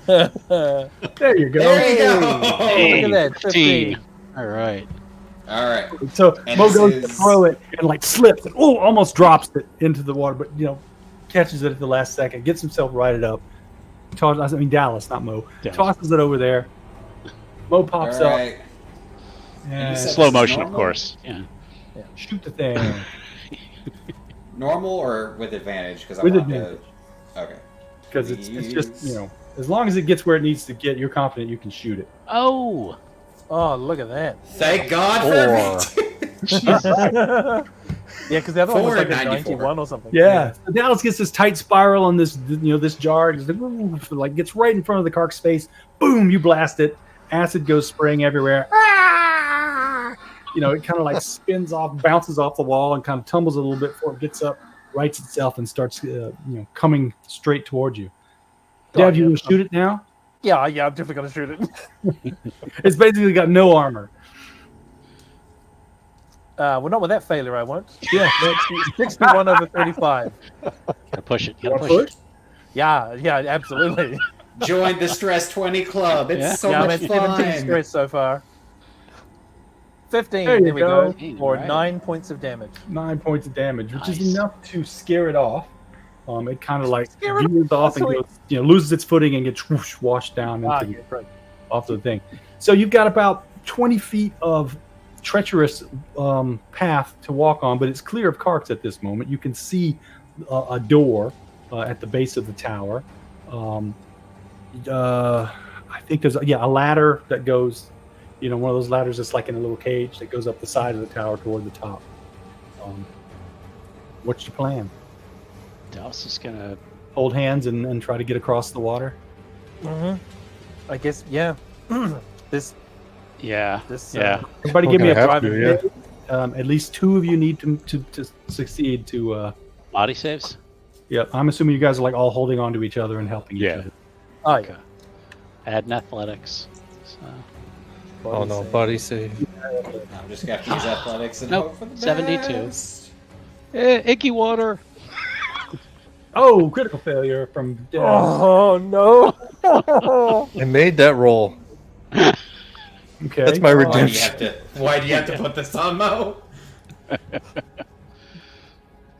There you go. There you go. Look at that, 15. All right. All right. So And Mo this goes to is- throw it and like slips and almost drops it into the water, but catches it at the last second, gets himself righted up. Dallas, not Mo. Dallas. Tosses it over there. Mo All pops up right. and said- Slow this is motion, of normal? course. Yeah. shoot the thing. Normal or with advantage? Because I With want advantage. to. Okay. Because it's just as long as it gets where it needs to get, you're confident you can shoot it. Oh. Oh, look at that. Thank God for Or- advantage. Yeah, because the other one was like a 494. 91 or something. Yeah. So Dallas gets this tight spiral on this, this jar. It's like gets right in front of the Carc's face. Boom! You blast it. Acid goes spraying everywhere. Ah! It kind of like spins off, bounces off the wall, and kind of tumbles a little bit before it gets up, rights itself, and starts, coming straight towards you. Dev, you want to shoot it now? Yeah, I'm definitely gonna shoot it. It's basically got no armor. Well, not with that failure, I won't. Yeah. 61 over 35. Gotta push it. Wanna Gotta push it. Yeah, absolutely. Join the Stress 20 Club. It's Yeah. so I'm much at 17 fun. stress so far. 15. There you There we go. go. For Right. 9 points of damage. 9 points of damage, which Nice. is enough to scare it off. It kind of like Scare it veers off and Sweet. goes, loses its footing and gets whoosh, washed down Ah, into yeah, great. off the thing. So you've got about 20 feet of treacherous path to walk on, but it's clear of Carcs at this moment. You can see a door at the base of the tower. I think there's a ladder that goes, one of those ladders that's like in a little cage that goes up the side of the tower toward the top. What's your plan? Dallas is gonna. Hold hands and try to get across the water? Mm-hmm. I guess, yeah. this, Yeah. this. Yeah. Everybody We're give me a gonna have private to, save. At least two of you need to succeed to... Body saves. yeah, I'm assuming you guys are like all holding on to each other and helping each Yeah. other. Oh, Okay. Add an athletics. So. Oh no, body save. I'm just gonna have to use athletics and Nope, hope for the 72. best. Icky water. Oh, critical failure from Dev. Oh, no. I made that roll. Okay. That's my redemption. Why do you have to put this on, Mo? I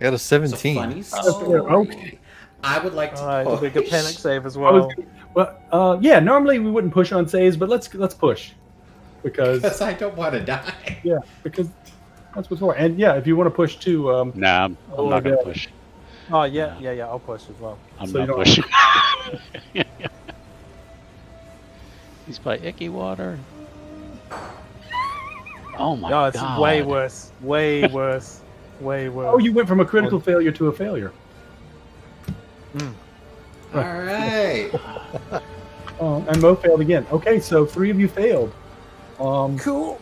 got a It's a 17. funny Okay. story. I would like to All right, push. big a panic save as I was well. well, yeah, normally we wouldn't push on saves, but let's push. Because Because I don't want to die. because that's what's for. And yeah, if you want to push too, Nah, I'm Oh, not gonna yeah. push. Oh, yeah, I'll push as well. I'm So you not don't- pushing. He's by icky water. Oh my No, it's god. way worse. Way worse. Way worse. oh, you went from a critical failure to a failure. All right. And Mo failed again. Okay, so 3 of you failed. Cool.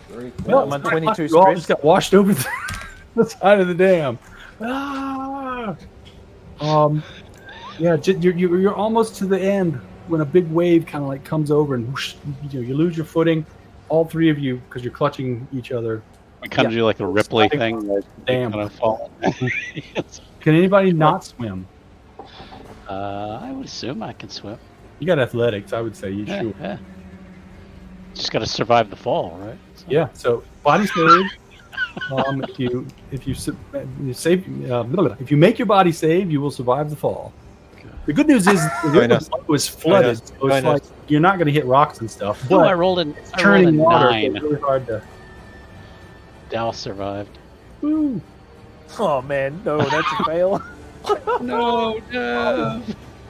Very cool. Well, I'm on 22 You all stress. just got washed over the side of the dam. Ah! Yeah, you're almost to the end when a big wave kind of like comes over and whoosh, you lose your footing. All 3 of you, because you're clutching each other. We kind of do like the Ripley thing. Like Damn. Kind of fall. Can anybody not swim? I would assume I can swim. You got athletics, I would say. You Yeah, should. yeah. Just got to survive the fall, right? So- Yeah. So body save. If you make your body save, you will survive the fall. Okay. The good news is it was flooded, so it's Join like us. you're not going to hit rocks and stuff. Oh, I But rolled in. I rolled turning in water 9. is really hard to. Dallas survived. Woo. Oh, man. No, that's a fail. No, no.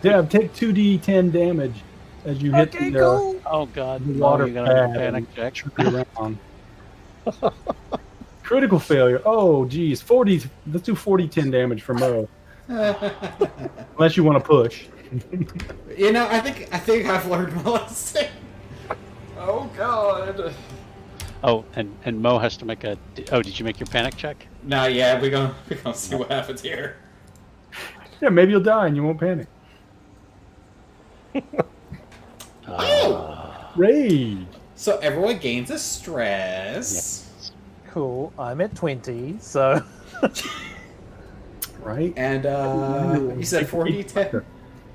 Deb, take 2d10 damage as you hit Okay, the cool. Oh god. The No, water you gotta pad panic and check. trip around. Critical failure. Oh, geez. 40. Let's do 40-10 damage for Mo. Unless you want to push. You know, I think I've learned my lesson. Oh God. Oh, and Mo has to make a. Oh, did you make your panic check? No, yeah, we're gonna see what happens here. Yeah, maybe you'll die and you won't panic. Rage. So everyone gains a stress. Yes. Cool. I'm at 20, so. Right? And you said 40 10.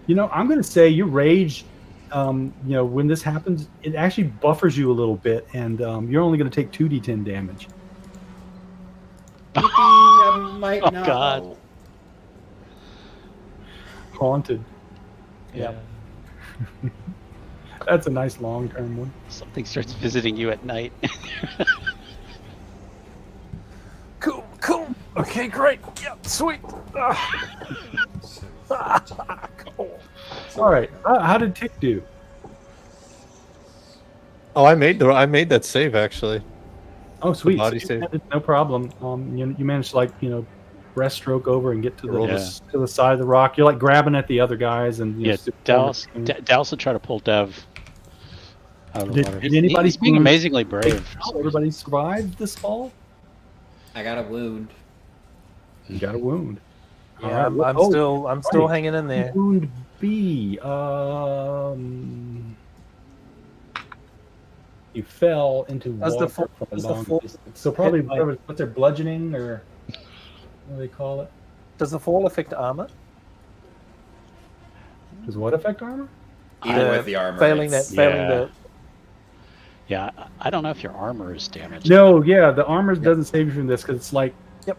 I'm going to say your rage, when this happens, it actually buffers you a little bit, and you're only going to take 2d10 damage. I might Oh, know. God. Haunted. Yeah. That's a nice long-term one. Something starts visiting you at night. Cool. Okay, great. Yep, sweet. Cool. All right. How did Tick do? Oh, I made that save actually. Oh, sweet. body So save. no problem. You managed to, like, breaststroke over and get to Roll Yeah. to the side of the rock. You're like grabbing at the other guys and Yeah, Dallas will try to pull Dev out of the water. Did anybody He's being amazingly brave. for some reason. Everybody survived this fall. I got a wound. You got a wound. Yeah, All right. I'm still hanging in there. Wound B. You fell into Does water the fall- from a does the long fall- distance. So probably hit my- what's their bludgeoning or what do they call it? Does the fall affect armor? Does what affect armor? Even with the armor. Failing it's- the Yeah, I don't know if your armor is damaged. No, yeah, the armor doesn't save you from this because it's like, Yep.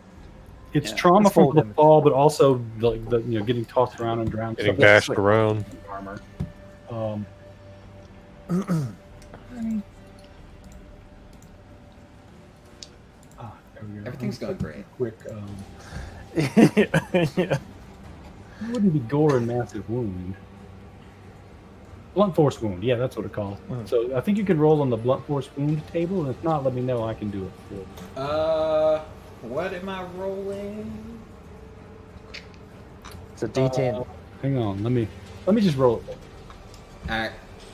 it's Yeah. trauma It's fall from the damage. fall, but also the getting tossed around and drowned. Getting stuff. That's bashed like around. armor. There we go. Everything's going great. Quick. yeah. It wouldn't be gore and massive wound. Blunt force wound. Yeah, that's what it calls. So I think you can roll on the blunt force wound table, and if not, let me know. I can do it. For you. What am I rolling? It's a D10. Hang on. Let me just roll it. Alright.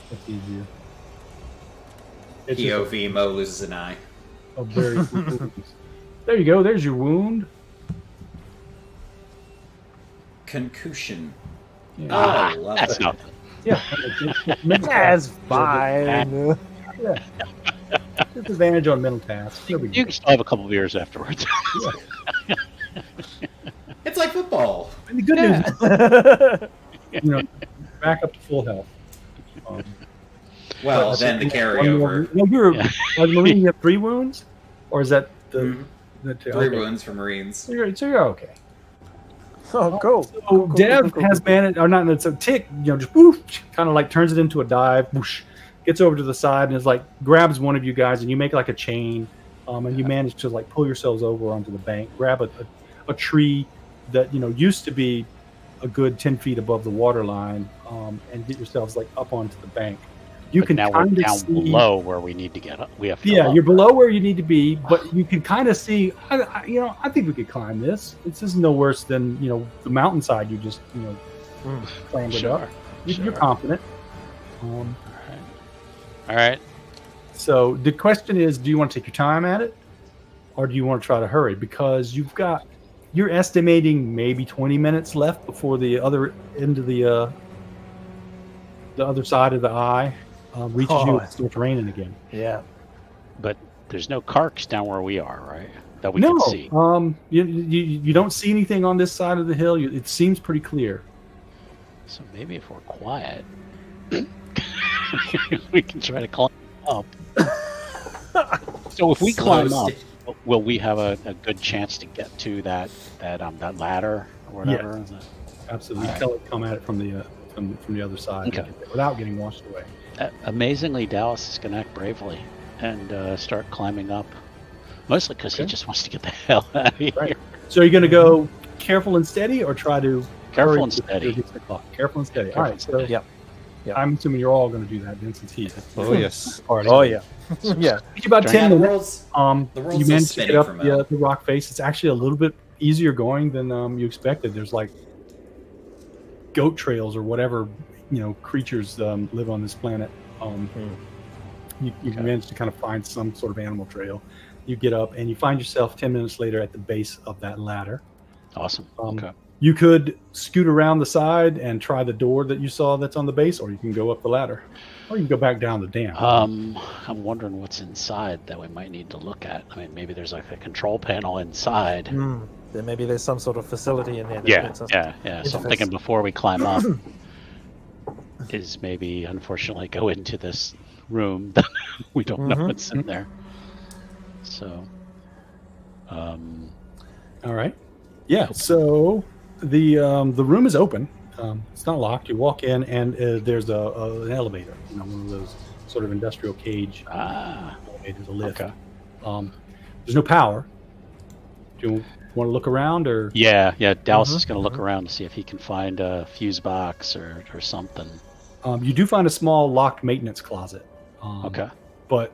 That's easier. It's just POV Mo loses an eye. a very few wounds. There you go. There's your wound. Concussion. Yeah. Oh, love That's it. nothing. Yeah. That's fine. Yeah. Disadvantage on mental tasks. There we You go. can still have a couple of beers afterwards. It's like football. And the good news, back up to full health. Well, then the carryover. No, you're Yeah. as a Marine. You have 3 wounds, or is that the, Mhm. the two? 3 Okay. wounds for Marines. So you're okay. Oh, cool. So Dev has managed, or not. So Tick, just woof, kind of like turns it into a dive, whoosh, gets over to the side and is like grabs one of you guys, and you make like a chain, and you manage to like pull yourselves over onto the bank, grab a tree that used to be a good 10 feet above the water line, and get yourselves like up onto the bank. You But can now we're kind of down see, below where we need to get up. We have to go yeah, up. you're below where you need to be, but you can kind of see. I think we could climb this. This is no worse than the mountainside you just clambered Sure. up. You're Sure. confident. All right. So the question is, do you want to take your time at it, or do you want to try to hurry? Because you're estimating maybe 20 minutes left before the other end of the other side of the eye reaches you. Oh. It starts raining again. Yeah. But there's no carcs down where we are, right? That we No, can see. you don't see anything on this side of the hill. It seems pretty clear. So maybe if we're quiet, we can try to climb up. So if we Slow climb up, sti- will we have a good chance to get to that ladder or whatever? Absolutely, All right. tell it come at it from the other side Okay. without getting washed away. Amazingly, Dallas is going to act bravely and start climbing up. Mostly because he Okay. just wants to get the hell out of here. Right. So you're going to go careful and steady, or try to Careful hurry and steady. against the clock? Careful and steady. Careful All right. and So steady. Yep. Yep. I'm assuming you're all going to do that then, since he's Oh yes. party. Oh yeah. Yeah. It's about Yeah, 10 the minutes. world's the world's You still managed to get spinning up for Mo. the rock face. It's actually a little bit easier going than you expected. There's like goat trails or whatever creatures live on this planet. You Okay. managed to kind of find some sort of animal trail. You get up and you find yourself 10 minutes later at the base of that ladder. Awesome. Um, Okay. You could scoot around the side and try the door that you saw that's on the base, or you can go up the ladder, or you can go back down the dam. I'm wondering what's inside that we might need to look at. I mean, maybe there's like a control panel inside. Then maybe there's some sort of facility in there. That Yeah, lets us- yeah. So I'm interface. thinking before we climb up is maybe, unfortunately, go into this room that we don't know what's in there. So, All right. Yeah. So the room is open. It's not locked. You walk in, and there's an elevator. One of those sort of industrial cage elevators, a lift. okay. There's no power. Do you want to look around, or Yeah. Dallas is going to look around to see if he can find a fuse box or something. you do find a small locked maintenance closet? Okay. But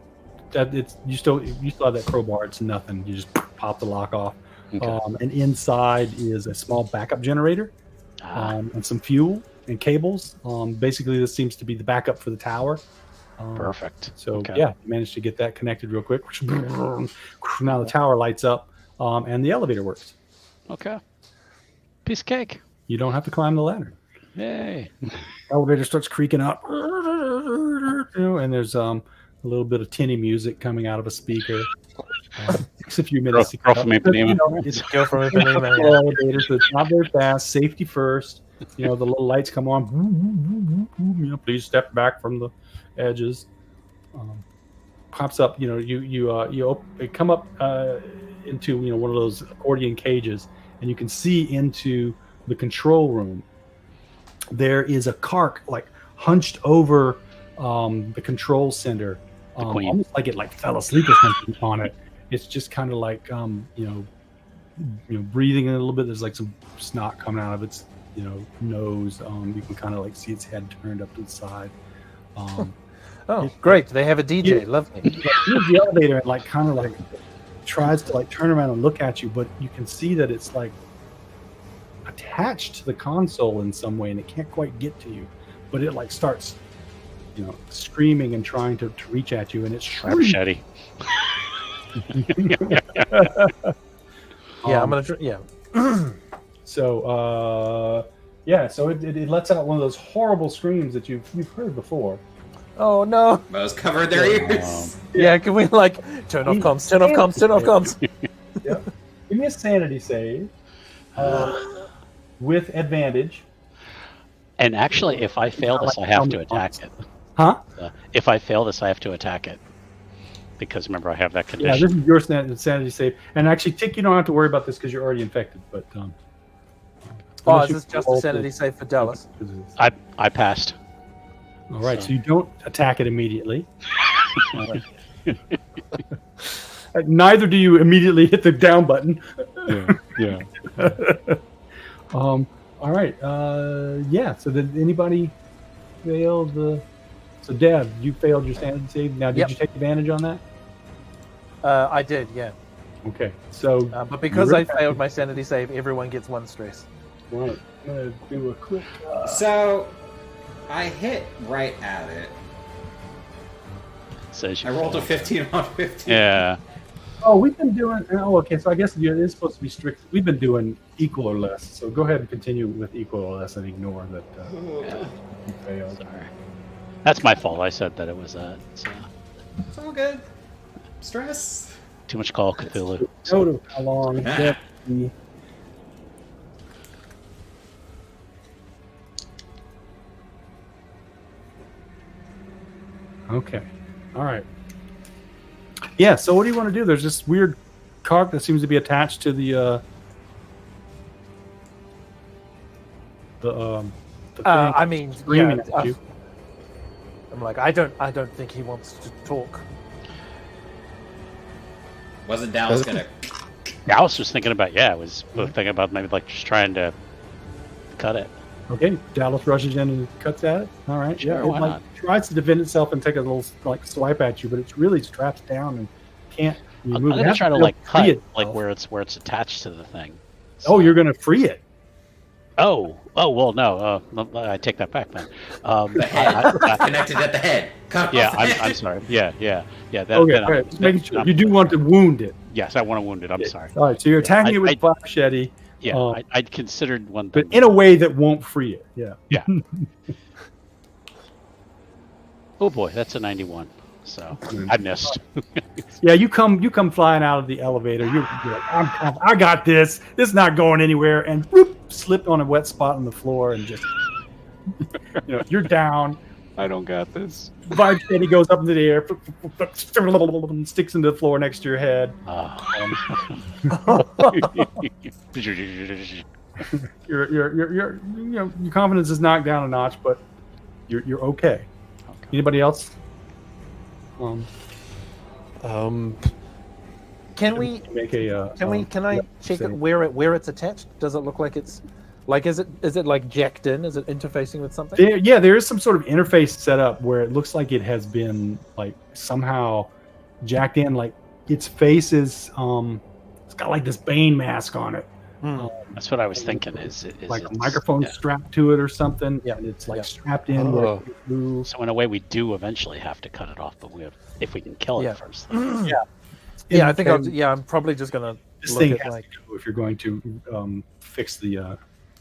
you still have that crowbar. It's nothing. You just pop the lock off. Okay. And inside is a small backup generator, and some fuel and cables. Basically, this seems to be the backup for the tower. Perfect. So Okay. yeah, managed to get that connected real quick. Now the tower lights up, and the elevator works. Okay. Piece of cake. You don't have to climb the ladder. Yay. Elevator starts creaking up, and there's a little bit of tinny music coming out of a speaker. Takes a few minutes to Girl get from up. Ipanema. It's Go from Ipanema. a elevator, so it's not very fast. Safety first. The little lights come on. Please step back from the edges. Pops up. You come up into one of those accordion cages, and you can see into the control room. There is a Carc like hunched over the control center, queen. almost like it like fell asleep or something on it. It's just kind of like breathing in a little bit. There's like some snot coming out of its nose. You can kind of like see its head turned up to the side. Oh, great! They have a DJ. Lovely. Here's the elevator and like kind of like tries to like turn around and look at you, but you can see that it's like attached to the console in some way, and it can't quite get to you. But it like starts, screaming and trying to reach at you, and it's Machete. Yeah, I'm gonna. Yeah. So it lets out one of those horrible screams that you've heard before. Oh no! Most covered their ears. Yeah, can we like turn off comms? Turn off comms. Turn off comms. Yep. Give me a sanity save with advantage. And actually, if I fail this, I have to attack it. Huh? If I fail this, I have to attack it. Because remember, I have that Yeah, condition. this is your sanity save. And actually, Tick, you don't have to worry about this because you're already infected. But Oh, unless is this you just a roll sanity save for Dallas? I passed. All right, so you don't attack it immediately. Neither do you immediately hit the down button. Yeah. All right. So did anybody fail the? So Dad, you failed your sanity save. Now, did Yep. you take advantage on that? I did, yeah. Okay. So But because I failed my sanity save, everyone gets one stress. right, I'm gonna do a quick. So, I hit right at it. Says you I rolled a failed. 15 on 15. Yeah. Oh, we've been doing. Oh, okay. So I guess it is supposed to be strict. We've been doing equal or less. So go ahead and continue with equal or less, and ignore that you failed. Sorry. That's my fault. I said that it was it's It's all good. Stress. too much Call of Cthulhu. Note how long. Ah. Okay. All right. Yeah. So what do you want to do? There's this weird Carc that seems to be attached to the thing I mean, screaming yeah, at you. I'm like, I don't think he wants to talk. Wasn't Dallas gonna. Yeah, I was just thinking about thinking about maybe like just trying to cut it. Okay. Dallas rushes in and cuts at it. All right. Sure, yeah. It why like not? tries to defend itself and take a little like swipe at you, but it's really strapped down and can't. I'm move. It gonna has try to be like able free cut like itself. where it's attached to the thing. Oh, you're gonna free it. Oh well, no. I take that back then. The head. Connected at the head. Cut Yeah, off the head. I'm sorry. Yeah. That, Okay. then All right. Just making sure. You do want to wound it. Yes, I want to wound it. I'm sorry. All right. So you're attacking it with I- a machete. Yeah, I'd considered one But thing. in a way that won't free it. Yeah. Yeah. Oh boy, that's a 91. So I missed. Yeah, you come flying out of the elevator. You're like, I got this. This is not going anywhere. And whoop, slipped on a wet spot on the floor and just, you're down. I don't got this. Vibe steady goes up into the air, sticks into the floor next to your head. Your confidence is knocked down a notch, but you're okay. Anybody else? Can we? Make a. Can I check it where it's attached? Does it look like it's is it like jacked in? Is it interfacing with something? There is some sort of interface set up where it looks like it has been like somehow jacked in. Like its face is it's got like this Bane mask on it. That's what I was thinking. Is Like a it's- microphone yeah. strapped to it or something. Yeah. And it's like Yeah. strapped in where Oh. it can't move. So in a way, we do eventually have to cut it off, but if we can kill it Yeah. first. Yeah, I think And I'm probably just gonna this look thing at has like to go if you're going to fix the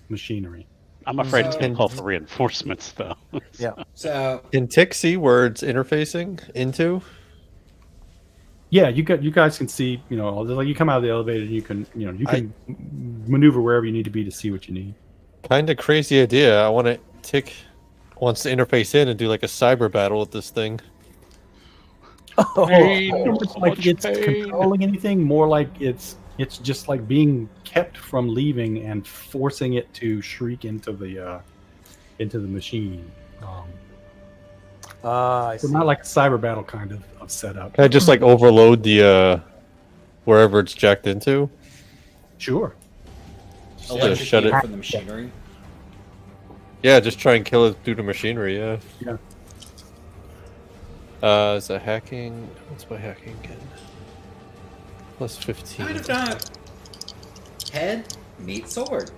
machinery. I'm afraid it's going So- to call for reinforcements, though. yeah. So Can Tick see where it's interfacing into? Yeah, you guys can see, like you come out of the elevator and you can maneuver wherever you need to be to see what you need. Kind of crazy idea. I want to Tick wants to interface in and do like a cyber battle with this thing. Pain, I don't think so like much it's pain. controlling anything, more like it's just like being kept from leaving and forcing it to shriek into the machine. I So see. not like a cyber battle kind of setup. Can I just like overload the wherever it's jacked into? Sure. Just to electrocute shut it. from the machinery. Yeah, just try and kill it through the machinery. Yeah. Yeah. Is that hacking? What's my hacking again? Plus 15. Kind of not. Head, meet sword.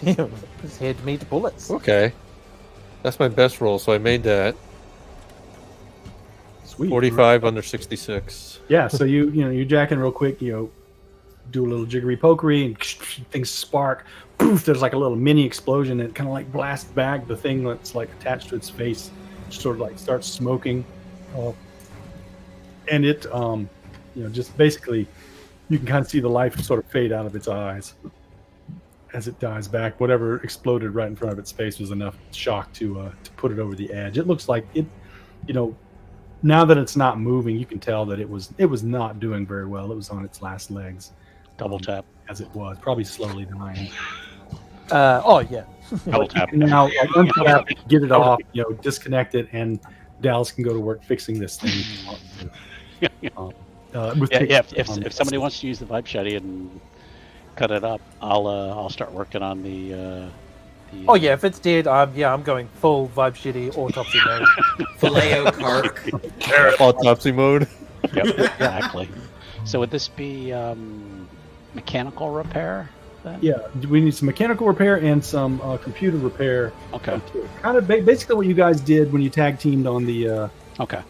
His head meet bullets. Okay. That's my best roll, so I made that. Sweet. 45 under 66. Yeah, so you jack in real quick, do a little jiggery pokery and things spark. Poof, there's like a little mini explosion that kind of like blasts back the thing that's like attached to its face, sort of like starts smoking. And it just basically you can kind of see the life sort of fade out of its eyes as it dies back. Whatever exploded right in front of its face was enough shock to put it over the edge. It looks like it, now that it's not moving, you can tell that it was not doing very well. It was on its last legs. Double tap. As it was, probably slowly dying. Oh yeah. Double tap. Now, untap, get it off, disconnect it, and Dallas can go to work fixing this thing. With Yeah, Tick, if somebody wants to use the vibe shetty and cut it up, I'll start working on the. Oh yeah, if it's dead, I'm going full vibe shitty autopsy mode. Filet Carc. Autopsy mode. Yep, exactly. So would this be mechanical repair? Then? Yeah, we need some mechanical repair and some computer repair. Okay. Kind of basically what you guys did when you tag teamed on the Okay.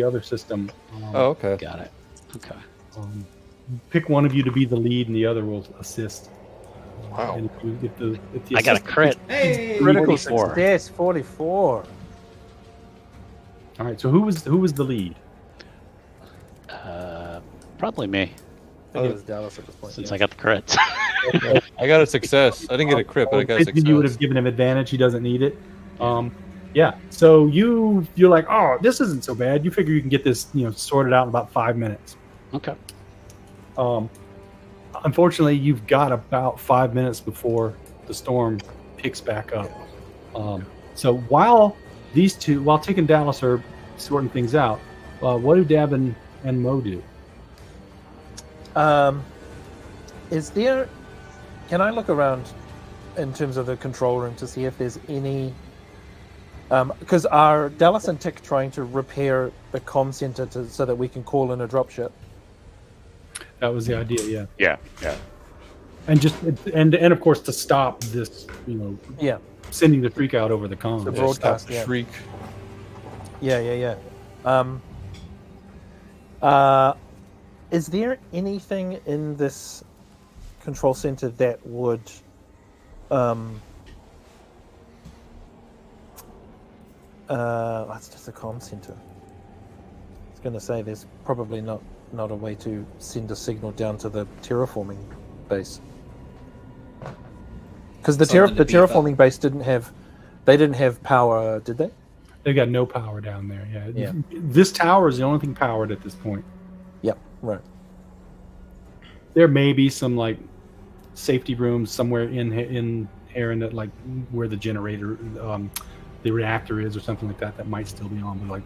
other system. Oh, okay. Got it. Okay. Pick one of you to be the lead, and the other will assist. Wow. And if the I got a assist- crit. Hey. Critical 44. success, 44. All right. So who was the lead? Probably me, I think it was Dallas at this point. since yeah. I got the crits. I got a success. I didn't get a crit, but I got a Basically, you would have success. given him advantage. He doesn't need it. Yeah. So you're like, oh, this isn't so bad. You figure you can get this, sorted out in about 5 minutes. Okay. Unfortunately, you've got about 5 minutes before the storm picks back up. So while Tick and Dallas are sorting things out, what do Dab and Mo do? Is there? Can I look around in terms of the control room to see if there's any? Because are Dallas and Tick trying to repair the comm center so that we can call in a dropship? That was the idea, yeah. Yeah. Yeah. And of course to stop this, Yeah, sending the freak out over the comms. The Yeah, broadcast, stop yeah. shriek. yeah. Is there anything in this control center that would it's just a comm center. I was going to say there's probably not a way to send a signal down to the terraforming base, because the Something to beef up. terraforming base didn't have power, did they? They've got no power down there. Yeah. Yeah. This tower is the only thing powered at this point. Yep, right. There may be some like safety rooms somewhere in here, and that like where the generator, the reactor is, or something like that might still be on, but like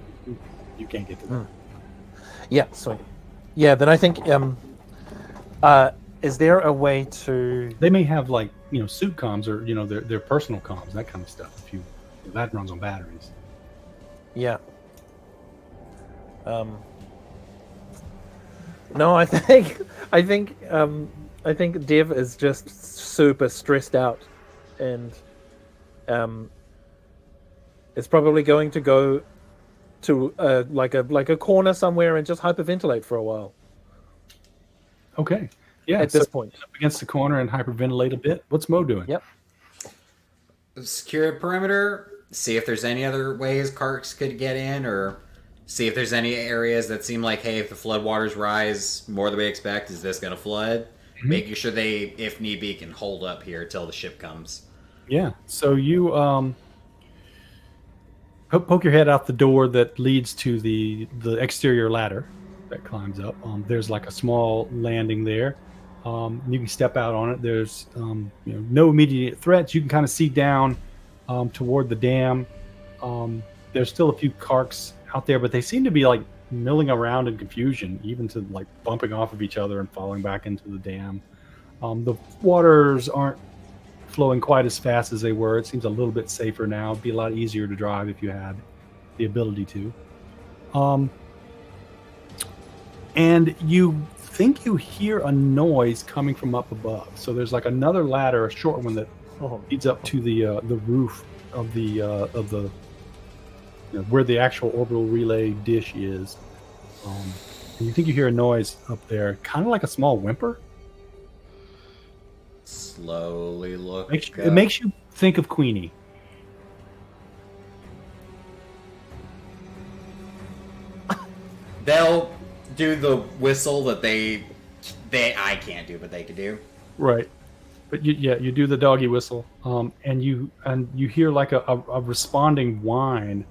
you can't get to that. Yeah, sweet. Yeah, then I think is there a way to? They may have like suit comms or their personal comms, that kind of stuff. If that runs on batteries. Yeah. No, I think Div is just super stressed out, and is probably going to go to like a corner somewhere and just hyperventilate for a while. Okay. Yeah. At this point, up against the corner and hyperventilate a bit. What's Mo doing? Yep. Secure perimeter. See if there's any other ways Carcs could get in, or see if there's any areas that seem like, hey, if the floodwaters rise more than we expect, is this going to flood? Mm-hmm. Making sure they, if need be, can hold up here till the ship comes. Yeah. So you poke your head out the door that leads to the exterior ladder that climbs up. There's like a small landing there. You can step out on it. There's no immediate threats. You can kind of see down toward the dam. There's still a few Carcs out there, but they seem to be like milling around in confusion, even to like bumping off of each other and falling back into the dam. The waters aren't flowing quite as fast as they were. It seems a little bit safer now. It'd be a lot easier to drive if you had the ability to. And you think you hear a noise coming from up above. So there's like another ladder, a short one that leads up to the roof of the where the actual orbital relay dish is. And you think you hear a noise up there, kind of like a small whimper. Slowly look. It makes you think of Queenie. They'll do the whistle that I can't do, but they could do. Right. But you do the doggy whistle, and you hear like a responding whine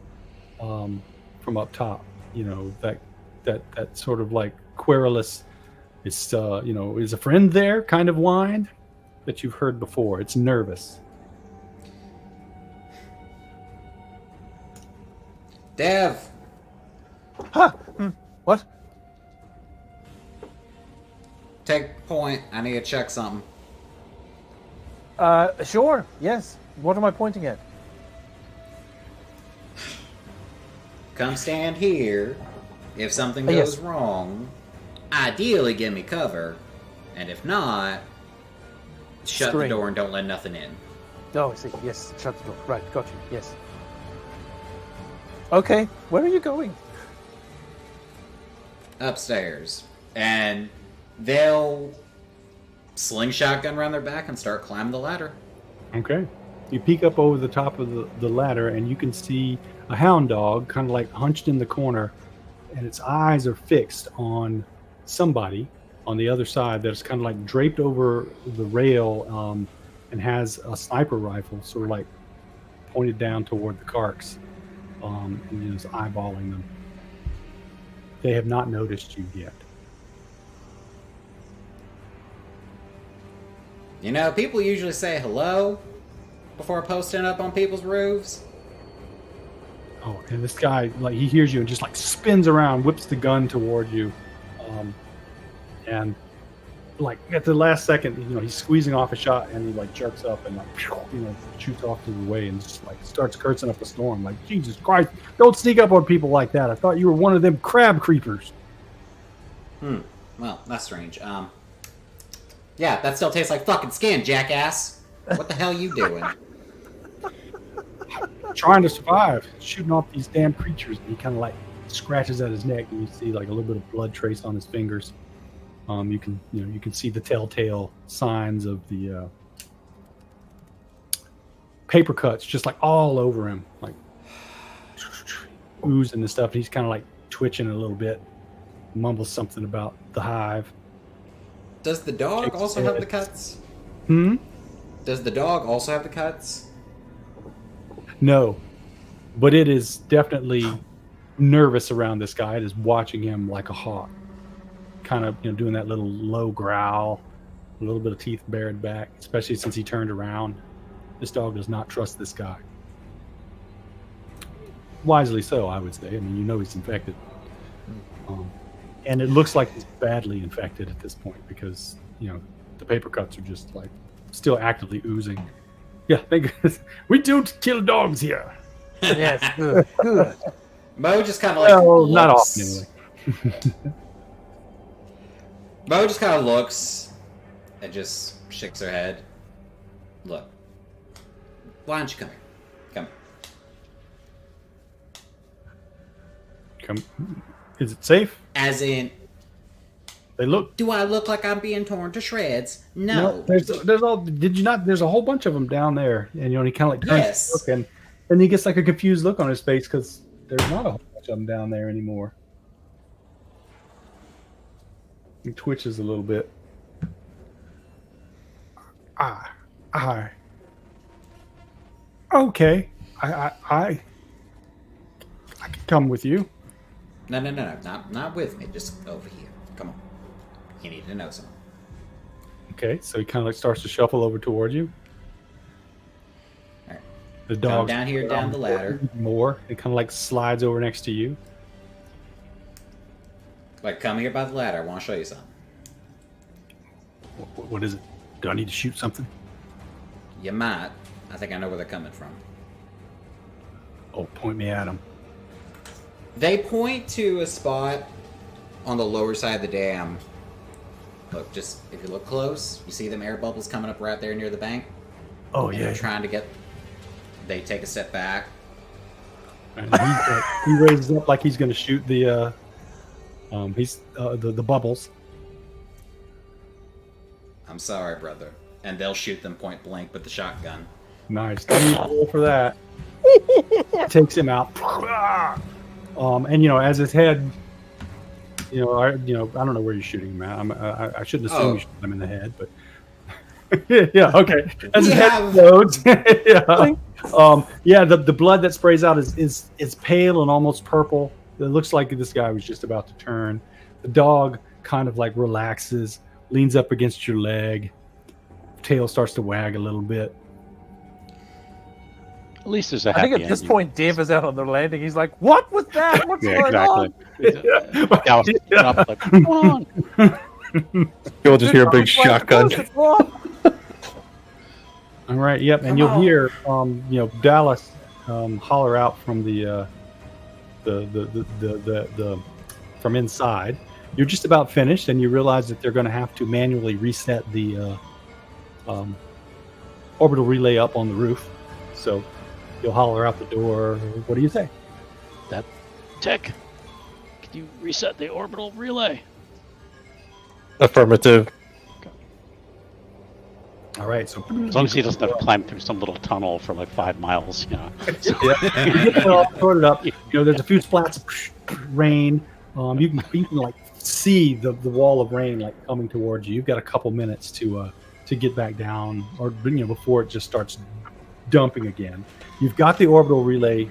from up top. That sort of like querulous, is a friend there kind of whine that you've heard before. It's nervous. Dev. Huh? What? Take point. I need to check something. Sure. Yes. What am I pointing at? Come stand here. If something goes wrong, ideally give me cover. And if not, shut the door and don't let nothing in. Oh, I see. Yes, shut the door. Right, got you. Yes. Okay, where are you going? Upstairs. And they'll slingshot gun around their back and start climbing the ladder. Okay. You peek up over the top of the ladder, and you can see a hound dog kind of like hunched in the corner, and its eyes are fixed on somebody on the other side that's kind of like draped over the rail, and has a sniper rifle sort of like pointed down toward the Carcs, and is eyeballing them. They have not noticed you yet. People usually say hello before posting up on people's roofs. Oh, and this guy, like, he hears you and just like spins around, whips the gun toward you, and like at the last second, he's squeezing off a shot, and he like jerks up and like shoots off to the way and just like starts cursing up a storm. Like, Jesus Christ, don't sneak up on people like that. I thought you were one of them crab creepers. Well, that's strange. Yeah, that still tastes like fucking skin, jackass. What the hell are you doing? Trying to survive, shooting off these damn creatures. And he kind of like scratches at his neck, and you see like a little bit of blood trace on his fingers. You can see the telltale signs of the paper cuts just like all over him, like oozing and stuff. He's kind of like twitching a little bit, mumbles something about the hive. Does the dog also have the cuts? Does the dog also have the cuts? No, but it is definitely nervous around this guy. It is watching him like a hawk, kind of doing that little low growl, a little bit of teeth bared back, especially since he turned around. This dog does not trust this guy. Wisely so, I would say. I mean, he's infected. And it looks like he's badly infected at this point because, the paper cuts are just like still actively oozing. Yeah, thank goodness. We don't kill dogs here. Yes, good. Mo just kind of like Well, not looks. often anyway. Mo just kind of looks and just shakes her head. Look, why don't you come here? Come here. Come. Is it safe? As in, They look. do I look like I'm being torn to shreds? No. There's all. Did you not? There's a whole bunch of them down there, and he kind of like turns Yes. to look, and he gets like a confused look on his face because there's not a whole bunch of them down there anymore. He twitches a little bit. Okay. I can come with you. No, not with me. Just over here. Come on. You need to know something. Okay, so he kind of like starts to shuffle over towards you. Alright. The Come dog down here, down the ladder. more. It kind of like slides over next to you. Like, come here by the ladder. I want to show you something. What is it? Do I need to shoot something? You might. I think I know where they're coming from. Oh, point me at him. They point to a spot on the lower side of the dam. Look, just if you look close, you see them air bubbles coming up right there near the bank. Oh And yeah. they're trying to get. They take a step back. And he raises up like he's going to shoot the the bubbles. I'm sorry, brother. And they'll shoot them point blank with the shotgun. Nice. Don't need to roll for that. Takes him out. And as his head, I don't know where you're shooting him at. I shouldn't assume you shot him in the head, but yeah, okay. As his head explodes, the blood that sprays out is pale and almost purple. It looks like this guy was just about to turn. The dog kind of like relaxes, leans up against your leg. Tail starts to wag a little bit. At least there's a I happy think at this ending. point, Dave is out on the landing. He's like, "What was that? What's Yeah, going on?" exactly. Dallas is up, like, "What's going on?" You'll just hear a big shotgun. All right, yep, and you'll hear Dallas holler out from the from inside. You're just about finished, and you realize that they're going to have to manually reset the orbital relay up on the roof. So you'll holler out the door. What do you say? Tech, can you reset the orbital relay? Affirmative. All right, so As long as he doesn't have to climb through some little tunnel for like 5 miles, So, you get it all sorted up. There's a few splats of rain. You can like see the wall of rain like coming towards you. You've got a couple minutes to get back down, or before it just starts dumping again. You've got the orbital relay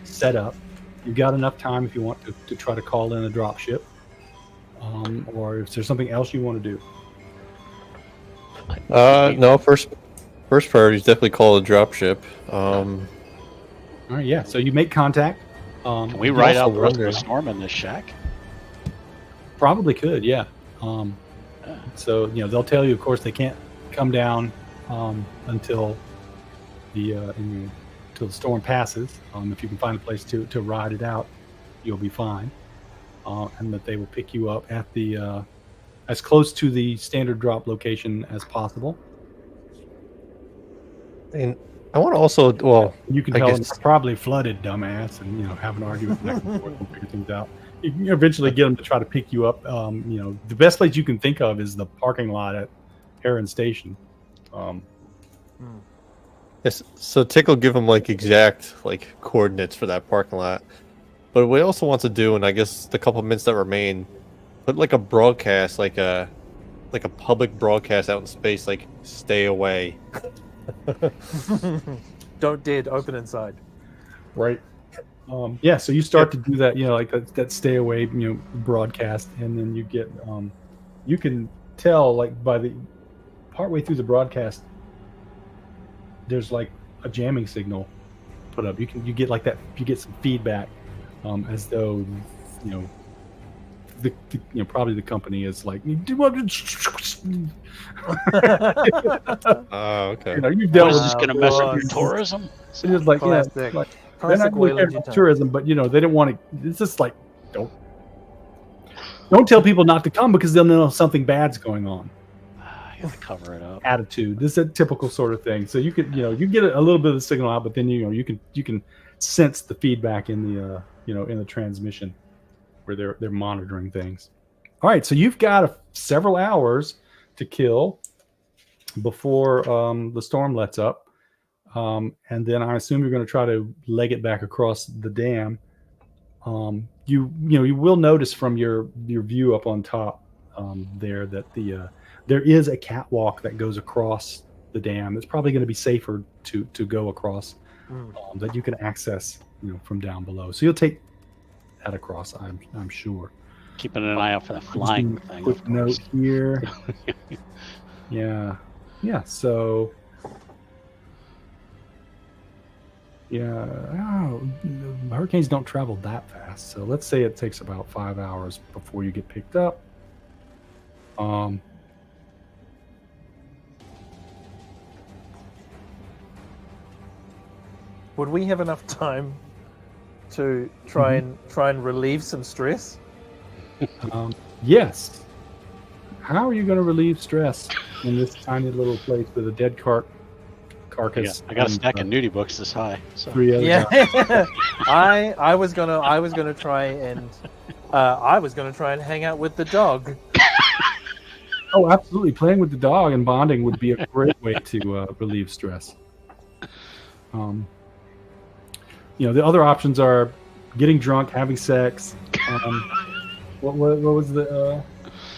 set up. You've got enough time if you want to try to call in a drop ship, or if there's something else you want to do. No, first priority is definitely call a dropship. All right, yeah. So you make contact. can we You ride also out the rest of wonder- the storm in this shack? Probably could, yeah. So they'll tell you, of course, they can't come down until until the storm passes. If you can find a place to ride it out, you'll be fine. And that they will pick you up at the as close to the standard drop location as possible. And I want to also, well, You can I tell them guess- it's probably flooded, dumbass, and have an argument back and forth and figure things out. You can eventually get them to try to pick you up. The best place you can think of is the parking lot at Heron Station. yes, so Tick will give him like exact coordinates for that parking lot. But what he also wants to do, and I guess the couple minutes that remain, put like a broadcast, like a public broadcast out in space, like stay away. Don't did open inside. Right. Yeah, so you start to do that, like that stay away, broadcast, and then you get, you can tell like by the partway through the broadcast, there's like a jamming signal put up. You get like that, you get some feedback, as though, probably the company is like, Oh, okay. you've What dealt is with this Wow, going to mess up your boss. tourism? It's just like, Classic. like They're not Classic really Wayland about Yutani. tourism, but they didn't want to. It's just like don't tell people not to come because they'll know something bad's going on. You have to cover it up. Attitude. This is a typical sort of thing. So you could you get a little bit of the signal out, but then you can sense the feedback in the in the transmission where they're monitoring things. All right, so you've got several hours to kill before the storm lets up, and then I assume you're going to try to leg it back across the dam. You will notice from your view up on top there that there is a catwalk that goes across the dam. It's probably going to be safer to go across that you can access from down below. So you'll take that across, I'm sure. Keeping an eye out for the flying thing. Quick note here. Yeah. So. Yeah, hurricanes don't travel that fast. So let's say it takes about 5 hours before you get picked up. Would we have enough time to try and relieve some stress? Yes. How are you going to relieve stress in this tiny little place with a dead carcass? I got a stack of nudie books this high. So. 3 other guys. Yeah, I was gonna try and hang out with the dog. Oh, absolutely. Playing with the dog and bonding would be a great way to relieve stress. The other options are getting drunk, having sex. What was the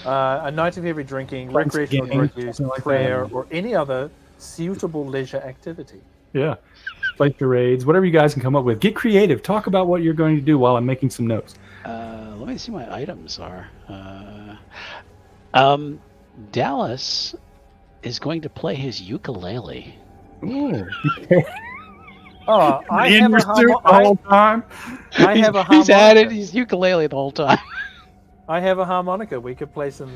a night of heavy drinking, recreational drug use, prayer, or any other suitable leisure activity. Yeah. Play charades, whatever you guys can come up with. Get creative. Talk about what you're going to do while I'm making some notes. Let me see what my items are. Dallas is going to play his ukulele. Ooh. Oh, I In have your a suit the I whole time. have a He's at it. harmonica. He's ukulele the whole time. I have a harmonica. We could play some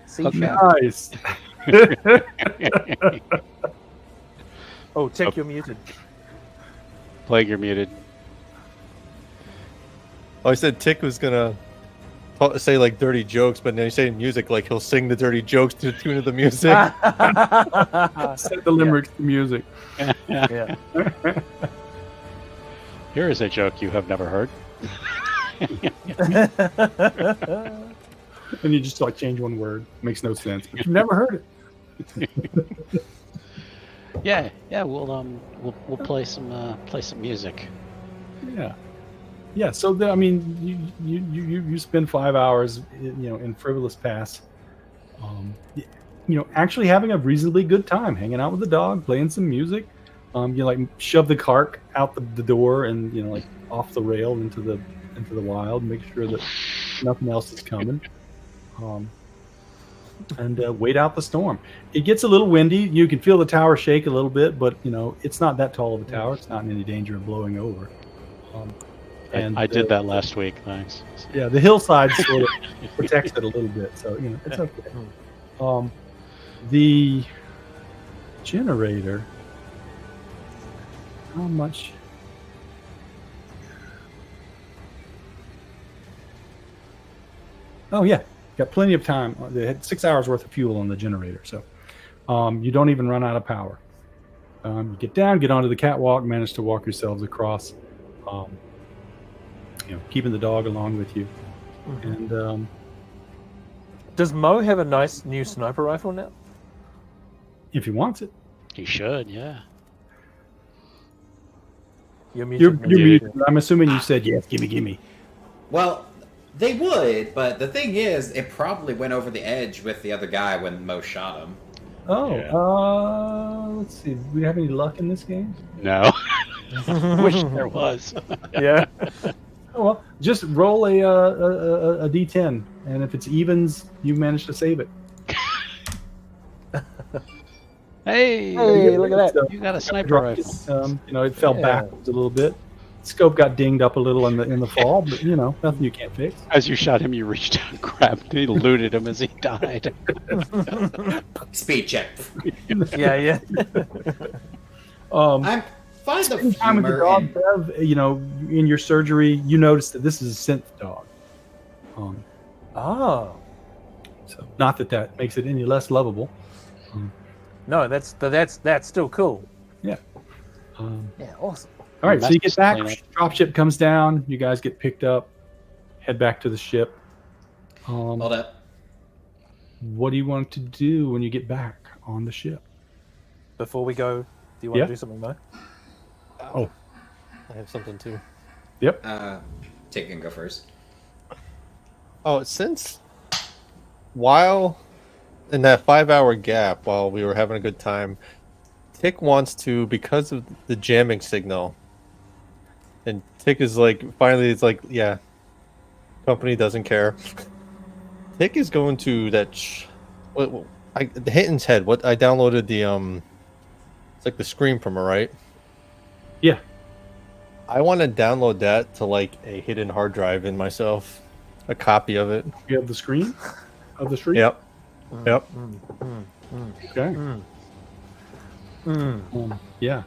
C Okay. sharp. Nice. Oh, Tick, you're muted. Plague, you're muted. Oh, I said Tick was gonna say like dirty jokes, but then you say music, like he'll sing the dirty jokes to the tune of the music. Set the limericks to music. Yeah. Here is a joke you have never heard. And you just change one word. Makes no sense. But you've never heard it. Yeah, we'll play some music. Yeah. So you spend 5 hours, in Frivolous Pass, actually having a reasonably good time, hanging out with the dog, playing some music. You shove the carc out the door and off the rail into the wild, make sure that nothing else is coming. And wait out the storm. It gets a little windy. You can feel the tower shake a little bit, but it's not that tall of a tower. It's not in any danger of blowing over. I did that last week. Thanks. Yeah, the hillside sort of protects it a little bit, so it's okay. The generator. How much? Oh yeah, got plenty of time. They had 6 hours worth of fuel on the generator, so you don't even run out of power. You get down, get onto the catwalk, manage to walk yourselves across. Keeping the dog along with you. And Does Mo have a nice new sniper rifle now? if he wants it, You should, yeah. You're you're muted. muted. I'm assuming you said yes. Gimme. Well, they would, but the thing is, it probably went over the edge with the other guy when Mo shot him. Oh, Yeah. let's see. Do we have any luck in this game? No. Wish there was. Yeah. Oh well, just roll a d10, and if it's evens, you manage to save it. Hey, Hey, look at that. So, you got a sniper rifle. it fell Yeah. backwards a little bit. Scope got dinged up a little in the fall, but nothing you can't fix. As you shot him, you reached out and grabbed him. He looted him as he died. Speed check. Yeah. Um, I'm Find the spending time with the humor dog, in- Bev, you know, in your surgery, you notice that this is a synth dog. Oh. So not that that makes it any less lovable. No, that's still cool. Um, Yeah, awesome. all right, so you get back. Clean up. Dropship comes down. You guys get picked up. Head back to the ship. Hold up. What do you want to do when you get back on the ship? Before we go, do you want Yeah. to do something, Mo? Oh, I have something too. yep. Tick can go first. Oh, since while in that 5-hour gap while we were having a good time, Tick wants to, because of the jamming signal, and Tick is like, finally, it's like, yeah, company doesn't care. Tick is going to that, the Hitton's Head. What I downloaded it's like the scream from her, right? Yeah. I want to download that to like a hidden hard drive in myself, a copy of it. You have the screen of the street. Yep. Yep. Okay. Mm. Yeah.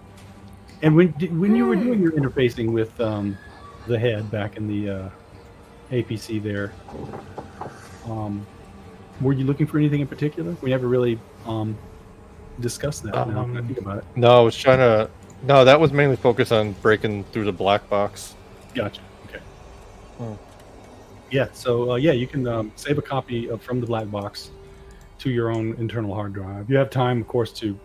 And when you were doing your interfacing with the head back in the APC there, were you looking for anything in particular? We never really discussed that. Now that I think about it. No, I was trying to. No, that was mainly focused on breaking through the black box. Gotcha. Okay. Hmm. Yeah. So yeah, you can save a copy from the black box to your own internal hard drive. You have time, of course, to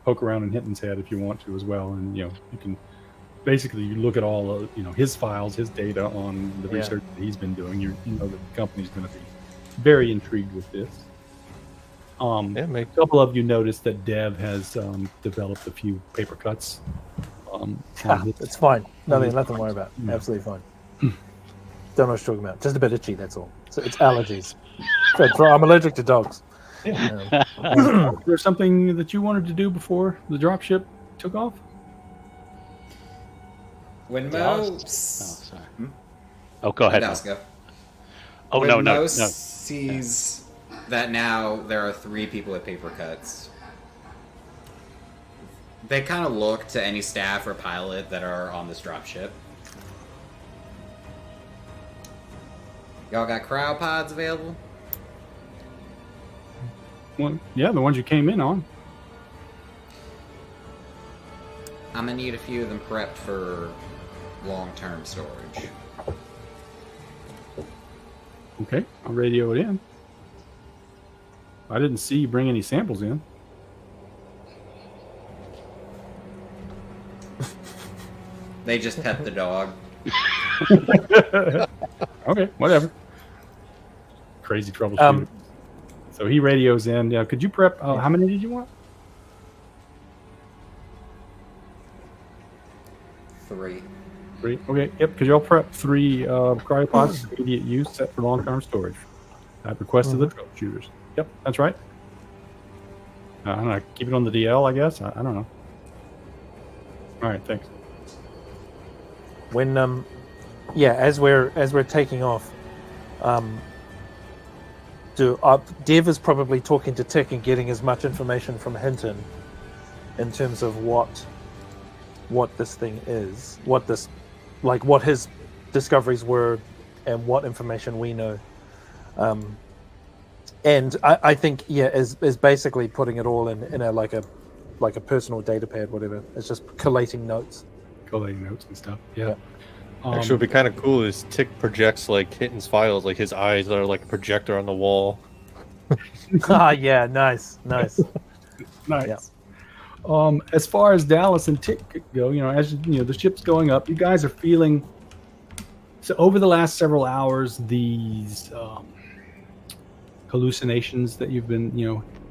poke around in Hinton's head if you want to as well, and you can basically you look at all of his files, his data on the Yeah. research that he's been doing. You know that the company's going to be very intrigued with this. Yeah, A couple of you noticed that Dev has developed a few paper cuts. It's fine. Nothing his to worry about. Yeah. Absolutely fine. Don't know what you're talking about. Just a bit itchy, that's all. So it's allergies. I'm allergic to dogs. Is there something that you wanted to do before the dropship took off? When Oh, Mo... sorry. Oh, go ahead. Mo. Go. Oh, when no. Mo sees that now there are 3 people with paper cuts, they kind of look to any staff or pilot that are on this dropship. Y'all got cryopods available? Well, yeah, the ones you came in on. I'm gonna need a few of them prepped for long-term storage. Okay, I'll radio it in. I didn't see you bring any samples in. They just pet the dog. Okay, whatever. Crazy troubleshooter. So he radios in. Yeah, could you prep? How many did you want? 3. 3. Okay, yep. Could y'all prep 3 cryopods for immediate use, set for long-term storage? At request of the troubleshooters. Yep, that's right. I don't know. Keep it on the DL, I guess. I don't know. All right, thanks. When as we're taking off, Dev is probably talking to Tick and getting as much information from Hinton in terms of what this thing is, what his discoveries were, and what information we know. And I think is basically putting it all in a like a personal data pad, whatever. It's just collating notes. Collating notes and stuff. Yeah. Actually, what'd be kind of cool is Tick projects like Hitton's files, like his eyes are like a projector on the wall. Yeah, nice. Nice. Yeah. As far as Dallas and Tick go, as the ship's going up, you guys are feeling. So over the last several hours, these hallucinations that you've been,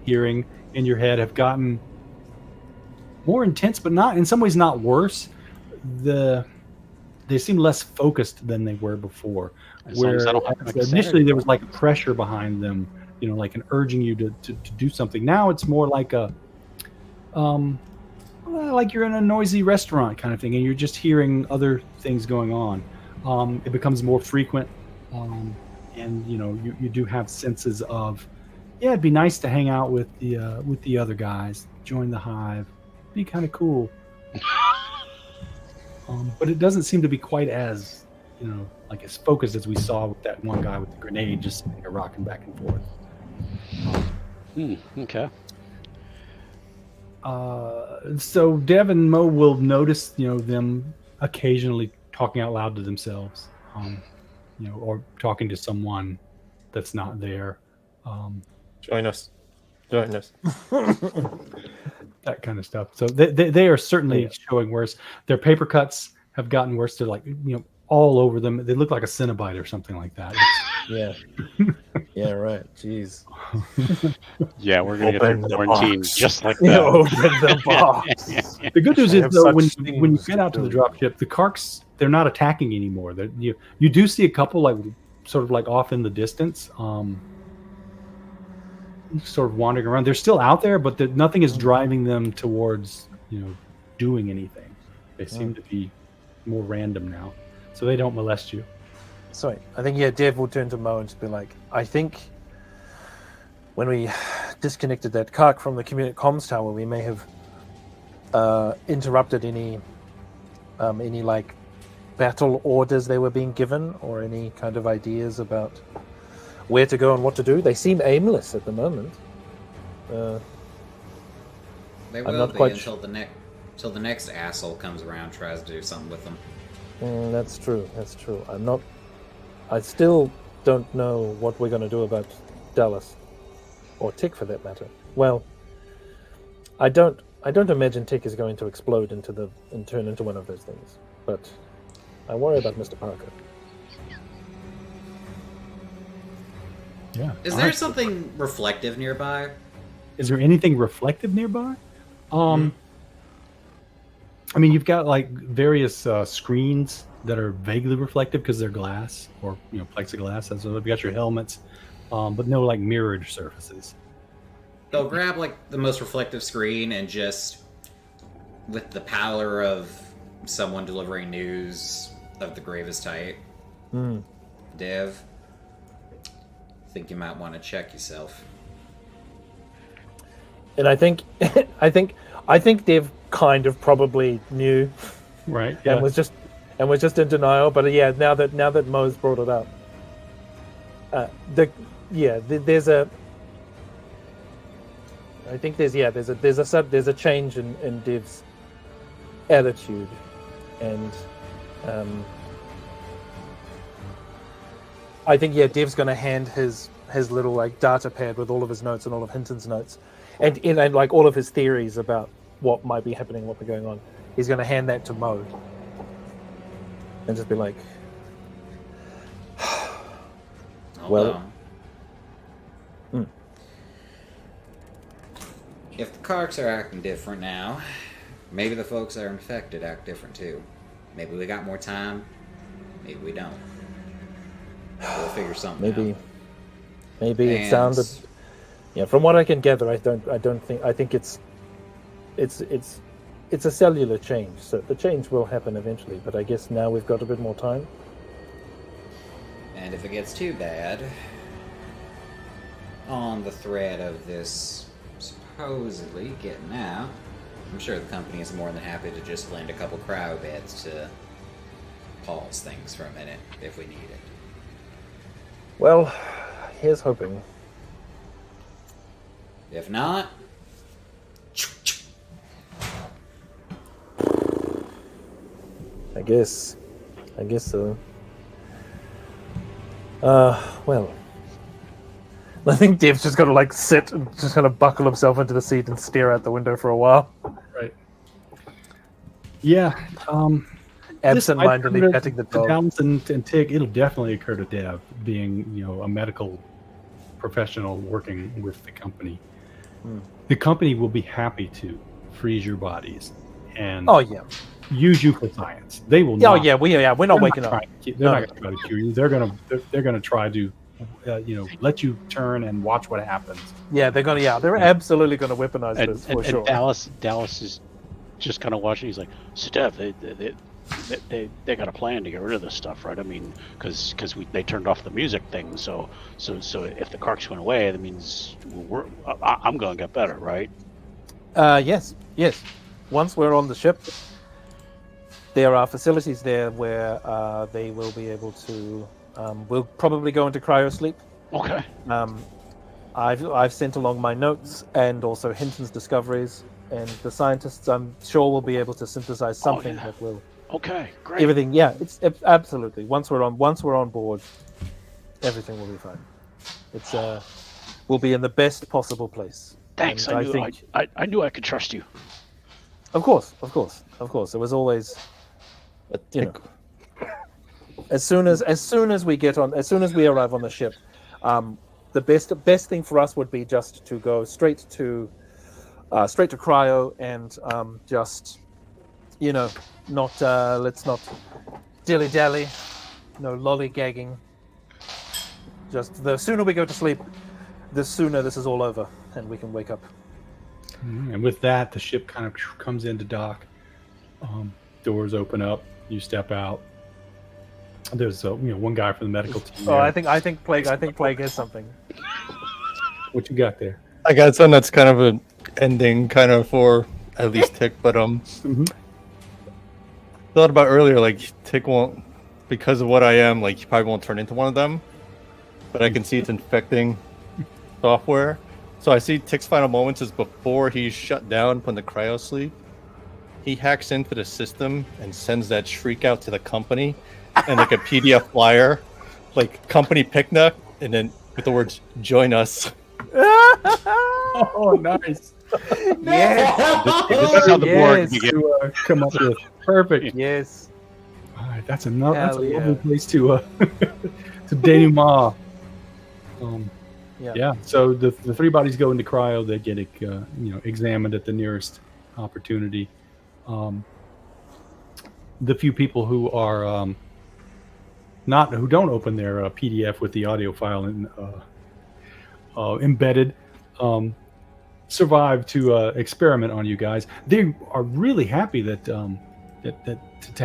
hearing in your head have gotten more intense, but not in some ways not worse. They seem less focused than they were before. As long as I don't have to make a Initially Saturday there was like pressure behind them, like an urging you to do something. Now it's more like a like you're in a noisy restaurant kind of thing, and you're just hearing other things going on. It becomes more frequent, and you do have senses of, it'd be nice to hang out with the other guys, join the hive, be kind of cool. but it doesn't seem to be quite as like as focused as we saw with that one guy with the grenade just sitting there rocking back and forth. Okay. So Dev and Mo will notice, them occasionally talking out loud to themselves, or talking to someone that's not there. Join us. Join us. That kind of stuff. So they are certainly showing worse. Their paper cuts have gotten worse. They're like, all over them. They look like a Cenobite or something like that. Yeah. Yeah, right. Jeez. Yeah, we're gonna Open get the through quarantine box. just like Yeah, that. open the box. The good news I is have though, such when you things get out to to the do. dropship, the Carcs, they're not attacking anymore. You do see a couple like sort of like off in the distance, sort of wandering around. They're still out there, but nothing is driving them towards doing anything. They seem to be more random now, so they don't molest you. Sorry, I think Dev will turn to Mo and just be like, I think when we disconnected that Carc from the comms tower, we may have interrupted any like battle orders they were being given, or any kind of ideas about where to go and what to do. They seem aimless at the moment. They I'm will not be quite until the next asshole comes around and tries to do something with them. That's true. That's true. I still don't know what we're going to do about Dallas, or Tick for that matter. Well, I don't imagine Tick is going to explode and turn into one of those things. But I worry about Mr. Parker. Yeah. Is there something reflective nearby? Is there anything reflective nearby? I mean, you've got like various screens that are vaguely reflective because they're glass or plexiglass. So you've got your helmets, but no like mirrored surfaces. They'll grab like the most reflective screen and just, with the power of someone delivering news of the gravest type, Dev, I think you might want to check yourself. And I think Dev kind of probably knew, Right. and was just in denial. But yeah, now that Mo's brought it up, there's a change in Dev's attitude, and I think Dev's going to hand his little like data pad with all of his notes and all of Hinton's notes, and like all of his theories about what might be happening, what be going on. He's going to hand that to Mo and just be like, Although, if the Carcs are acting different now, maybe the folks that are infected act different too. Maybe we got more time. Maybe we don't. We'll figure something out. Maybe it And- sounded. Yeah, from what I can gather, I think it's a cellular change. So the change will happen eventually, but I guess now we've got a bit more time. And if it gets too bad, on the thread of this supposedly getting out, I'm sure the company is more than happy to just lend a couple cryo beds to pause things for a minute if we need it. Well, here's hoping. If not, I guess so. Well, I think Dev's just got to like sit and just kind of buckle himself into the seat and stare out the window for a while, Right. Yeah. absent-mindedly This- petting the to dog. Downs and Tig, it'll definitely occur to Dev, being a medical professional working with the company. The company will be happy to freeze your bodies and Oh yeah, use you for science. They will. oh not, yeah, we're not they're waking up. trying to- They're not going to try to cure you. They're going to try to, let you turn and watch what happens. Yeah, they're absolutely gonna weaponize And, this for and, sure. and Dallas is just kind of watching. He's like, Steph, they got a plan to get rid of this stuff, right? I mean, because they turned off the music thing. So if the Carcs went away, that means I'm going to get better, right? Yes. Once we're on the ship, there are facilities there where they will be able to. We'll probably go into cryo sleep. Okay. I've sent along my notes and also Hinton's discoveries, and the scientists, I'm sure, will be able to synthesize something yeah. that will. Okay. Great. Everything, yeah, it's absolutely. Once we're on board, everything will be fine. It's we'll be in the best possible place. Thanks. And I knew I could trust you. Of course. It was always, But you know, as soon as we arrive on the ship, the best thing for us would be just to go straight to cryo and just, you know, not let's not dilly dally, no lollygagging. Just the sooner we go to sleep, the sooner this is all over and we can wake up. And with that, the ship kind of comes into dock. Doors open up. You step out. There's one guy from the medical team. Oh, there. I think Plague has something. What you got there? I got something that's kind of an ending, kind of for at least Tick. But thought about earlier, like Tick won't, because of what I am, like he probably won't turn into one of them. But I can see it's infecting software. So I see Tick's final moments is before he's shut down from the cryo sleep. He hacks into the system and sends that shriek out to the company and like a PDF flyer, like company picnic, and then with the words "join us." Oh, nice! Yeah. This is how the board Yes. begins. To come up with perfect. Yes. All right, that's a lovely yeah. place to to denouement. Yeah. Yeah. So the three bodies go into cryo. They get examined at the nearest opportunity. The few people who are who don't open their PDF with the audio file embedded survive to experiment on you guys. They are really happy that to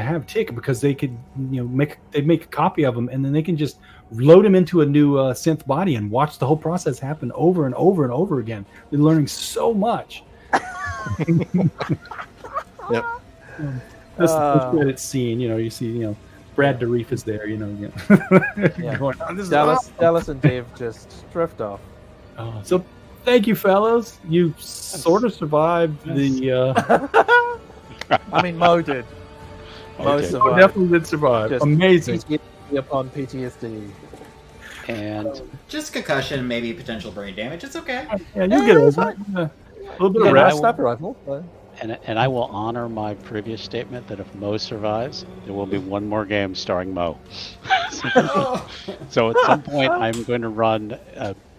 have Tick, because they could make a copy of him, and then they can just load him into a new synth body and watch the whole process happen over and over and over again. They're learning so much. Yep. This credit scene, you see, Brad Dourif is there, Yeah. going on. This is awesome. Dallas and Dave just drift off. So thank you, fellas. You sort of survived the. I mean, Mo did. Mo Okay. survived. Definitely did survive. Just Amazing. PTSD upon PTSD. And Just concussion, maybe potential brain damage. It's okay. Yeah, you get over it. A little bit of Yeah, rest. Sniper rifle. and I will honor my previous statement that if Mo survives, there will be one more game starring Mo. So at some point, I'm going to run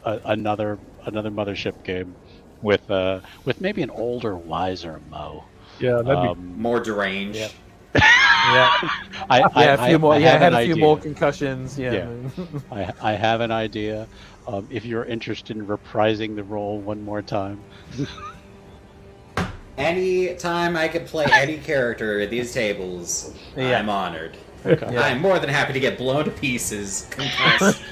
another Mothership game with maybe an older, wiser Mo. Yeah, that'd be. More deranged. Yeah. Yeah. I had a an few idea. more concussions. Yeah. I have an idea. If you're interested in reprising the role one more time, Any time I could play any character at these tables, Yeah. I'm honored. okay. Yeah. I'm more than happy to get blown to pieces, concussed,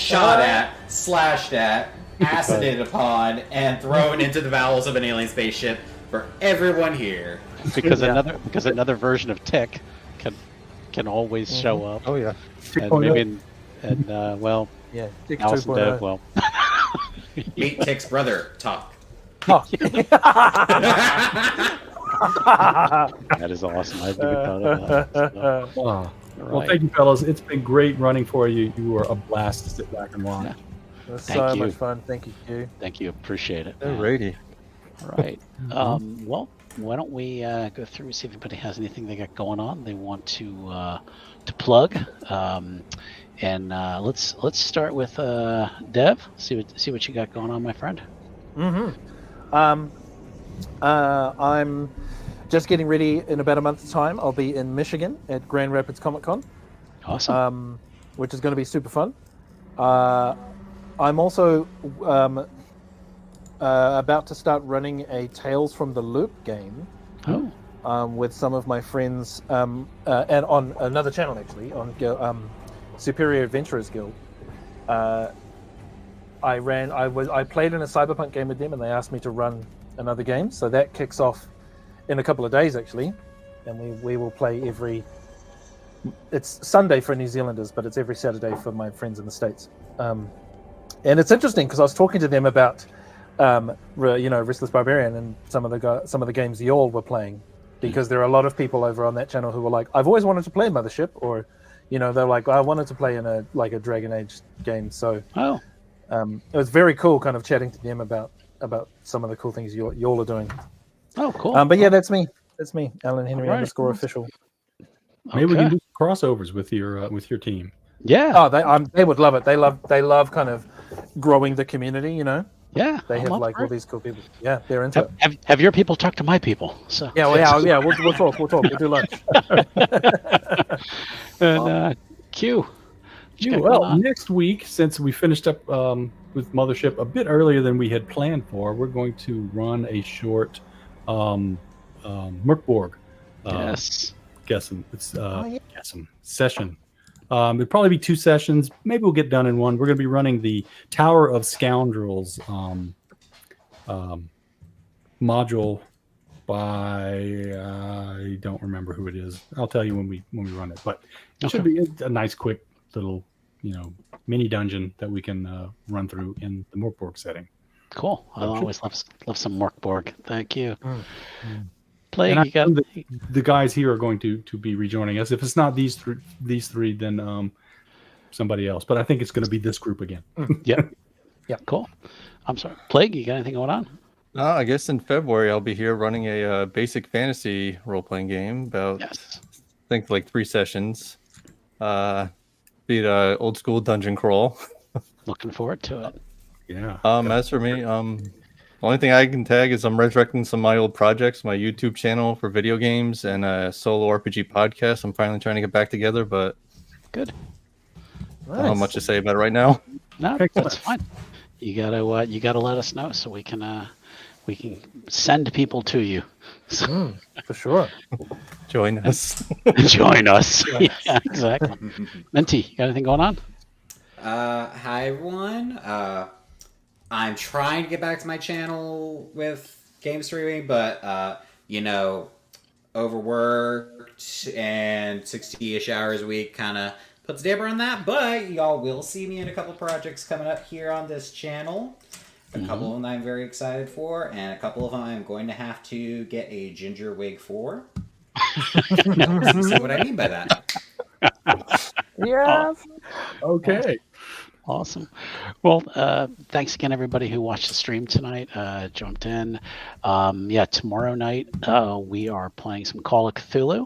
shot at, slashed at, acided upon, and thrown into the bowels of an alien spaceship for everyone here. because Yeah. another version of Tick can always show up, Oh yeah. and maybe well, Yeah. Dick Alice and Dev, 2.0. well, Meet Tick's brother, Talk. Oh. that is awesome. I haven't even thought of that. So, Well, all right. thank you, fellas. It's been great running for you. You were a blast to sit back and watch. Yeah. It was Thank so you. much fun. Thank you, Q. Thank you. Appreciate it. man. Alrighty. All right. Well, why don't we go through and see if anybody has anything they got going on they want to plug. And let's start with Dev. See what you got going on, my friend. I'm just getting ready. In about a month's time, I'll be in Michigan at Grand Rapids Comic Con, Awesome. which is going to be super fun. I'm also about to start running a Tales from the Loop game with some of my friends, and on another channel actually, on Superior Adventurers Guild. I played in a Cyberpunk game with them, and they asked me to run another game, so that kicks off in a couple of days actually, and we will play every. It's Sunday for New Zealanders, but it's every Saturday for my friends in the States. And it's interesting because I was talking to them about, Restless Barbarian and some of the games y'all were playing, because there are a lot of people over on that channel who were like, I've always wanted to play Mothership, or, they're like, I wanted to play in a Dragon Age game. So Oh, it was very cool, kind of chatting to them about some of the cool things y'all are doing. oh, cool. But yeah, that's me. That's me, Alan Henry All right. _ official. Maybe we can Okay. do some crossovers with your team. Yeah. Oh, they would love it. They love kind of growing the community. Yeah. They I'm have up like for all it. these cool people. Yeah, they're into it. Have your people talk to my people? So Yeah, we'll talk. We'll do lunch. and Q. What you got going Well, on? next week, since we finished up with Mothership a bit earlier than we had planned for, we're going to run a short Merkborg. Yes. Guessing it's yeah. guessing session. It'll probably be 2 sessions. Maybe we'll get done in one. We're going to be running the Tower of Scoundrels module by I don't remember who it is. I'll tell you when we run it. But it should be a nice, quick little mini dungeon that we can run through in the Morkborg setting. Cool. I Okay. always love some Morkborg. Thank you. Mm. Plague, And I you got know that the guys here are going to be rejoining us. If it's not these three, then somebody else. But I think it's going to be this group again. cool. I'm sorry. Plague, you got anything going on? I guess in February I'll be here running a basic fantasy role-playing game about Yes. I think like 3 sessions. Be it old school dungeon crawl. Looking forward to it. Yeah. As for me, the only thing I can tag is I'm resurrecting some of my old projects, my YouTube channel for video games and a solo RPG podcast. I'm finally trying to get back together, but Good. I don't have much to say about it right now. No, Excellent. that's fine. You gotta let us know so we can send people to you. So For sure. Join us. join us. Yeah, exactly. Minty, you got anything going on? Hi everyone. I'm trying to get back to my channel with game streaming, but overworked and 60-ish hours a week kind of puts a damper on that. But y'all will see me in a couple projects coming up here on this channel. A couple of them I'm very excited for, and a couple of them I'm going to have to get a ginger wig for. See what I mean by that. Yeah. Okay. Awesome. Well, thanks again, everybody who watched the stream tonight, jumped in. Tomorrow night we are playing some Call of Cthulhu.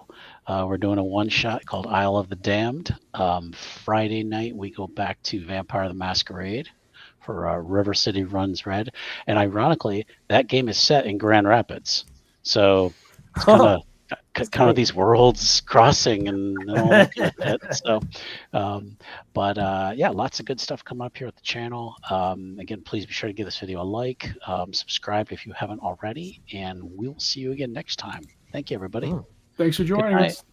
We're doing a one-shot called Isle of the Damned. Friday night we go back to Vampire the Masquerade for River City Runs Red. And ironically, that game is set in Grand Rapids. So it's kind of these worlds crossing and all that kind of shit. So, lots of good stuff coming up here at the channel. Again, please be sure to give this video a like, subscribe if you haven't already, and we will see you again next time. Thank you, everybody. Thanks for joining us.